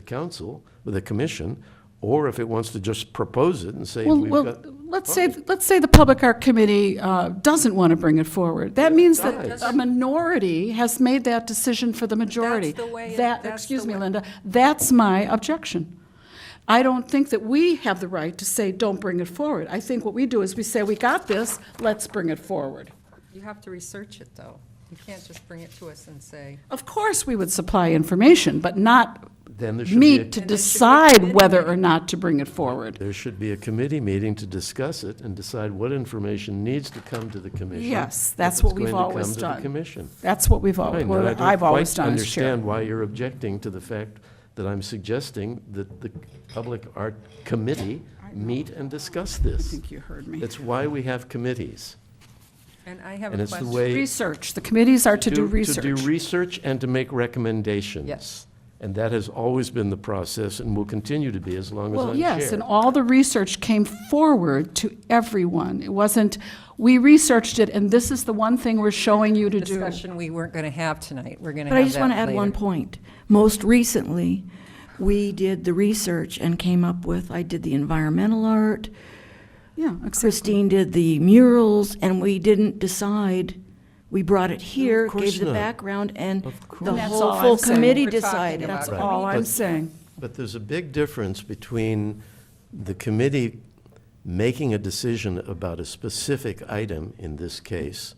council, or the commission, or if it wants to just propose it and say, we've Well, got. let's say the Public Art Committee doesn't want to bring it forward. That means dies. that a minority has made that decision for the majority. the way- That, that's excuse the me, way- Linda, that's my objection. I don't think that we have the right to say, don't bring it forward. I think what we do is we say, we got this, let's bring it forward. you have to research it, though. You can't just bring it to us and say, Of course, we would supply information, but not Then there should be, meet to And there should be a decide committee whether meeting. or not to bring it forward. there should be a committee meeting to discuss it and decide what information needs to come to the commission. Yes, if that's it's what we've going to always come to the done. commission. That's what we've always, Fine, then I don't I've always quite done as chair. understand why you're objecting to the fact that I'm suggesting that the Public Art Committee meet and discuss I this. think you heard me. That's why we have committees. and I have And a it's the question. way. Research, the committees are to do research. To do research and to make recommendations. Yes. And that has always been the process and will continue to be as long as I'm chair. Well, yes, and all the research came forward to everyone. It wasn't, we researched it, and this is the one thing we're showing you to do. Discussion we weren't going to have tonight. We're going to But have I just want to that add one later. point. Most recently, we did the research and came up with, I did the environmental art, Yeah, exactly. Christine did the murals, and we didn't decide. We brought it here, course gave the not. background, and Of course. the And that's whole all full I'm saying. committee We're talking decided. about That's Right. all I'm But- saying. But there's a big difference between the committee making a decision about a specific item, in this case,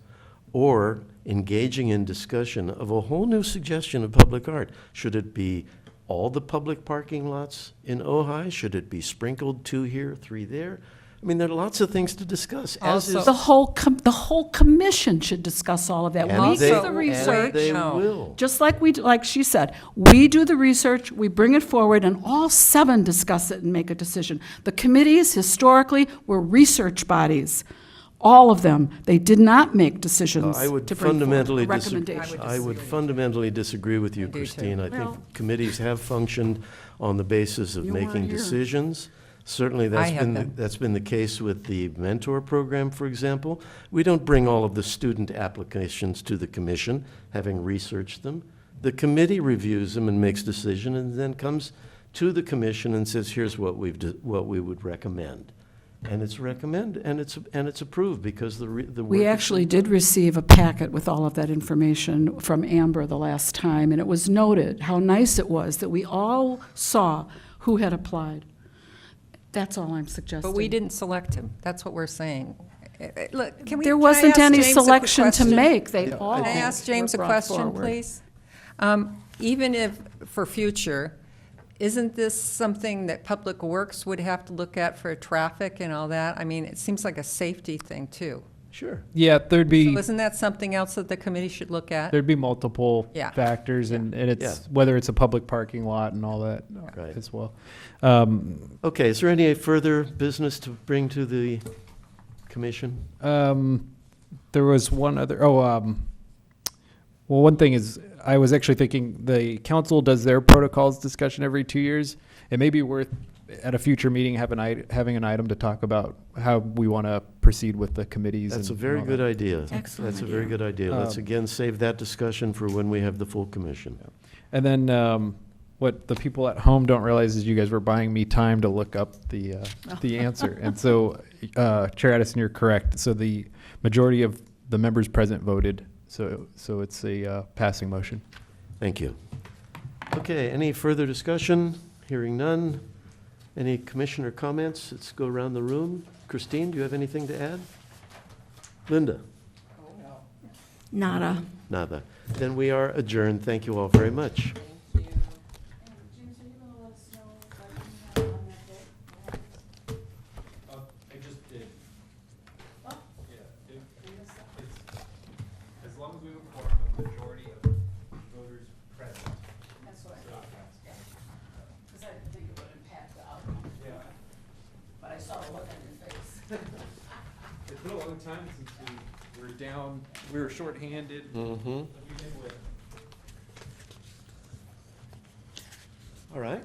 or engaging in discussion of a whole new suggestion of public art. Should it be all the public parking lots in Ojai? Should it be sprinkled 2 here, 3 there? I mean, there are lots of things to discuss, as Also- is. The whole commission should discuss all of that. And We they- do the and research, they No. will. just like she said, we do the research, we bring it forward, and all 7 discuss it and make a decision. The committees historically were research bodies, all of them. They did not make decisions I would to bring forward fundamentally recommendations. I would fundamentally disagree with you, I do too. Christine. I Well- think committees have functioned on the basis of You weren't making here. decisions. Certainly, have them. that's been the case with the mentor program, for example. We don't bring all of the student applications to the commission, having researched them. The committee reviews them and makes decision, and then comes to the commission and says, here's what what we would recommend. And it's recommended, and it's approved, because the work. We actually did receive a packet with all of that information from Amber the last time, and it was noted how nice it was that we all saw who had applied. That's all I'm suggesting. But we didn't select him. That's what we're saying. Look, can we? There can I wasn't ask any James a quick selection to question? make. They all Can I ask James a were brought question, forward. please? Even if, for future, isn't this something that Public Works would have to look at for traffic and all that? I mean, it seems like a safety thing, too. Sure. Yeah, there'd be. So isn't that something else that the committee should look at? There'd be multiple Yeah. factors, and it's Yeah. whether it's a public parking lot and all that Right. as well. Okay, is there any further business to bring to the commission? There was one other. Well, one thing is, I was actually thinking the council does their protocols discussion every 2 years. It may be worth at a future meeting having an item to talk about how we want to proceed with the committees. That's a and very all good that. idea. Excellent That's a very idea. good idea. Let's again save that discussion for when we have the full commission. And then what the people at home don't realize is you guys were buying me time to look up the answer. And so, Chair Addison, you're correct. So the majority of the members present voted. So it's a passing motion. Thank you. Okay, any further discussion? Hearing none. Any commissioner comments? Let's go around the room. Christine, do you have anything to add? Linda? Nada. Nada. Then we are adjourned. Thank you all very much. I just did. As long as we inform a majority of voters present. That's what I thought. Because I didn't think it would impact the outcome, Yeah. but I saw the look on your face. It's been a long time since we were down, we were shorthanded. Mm-hmm. All right.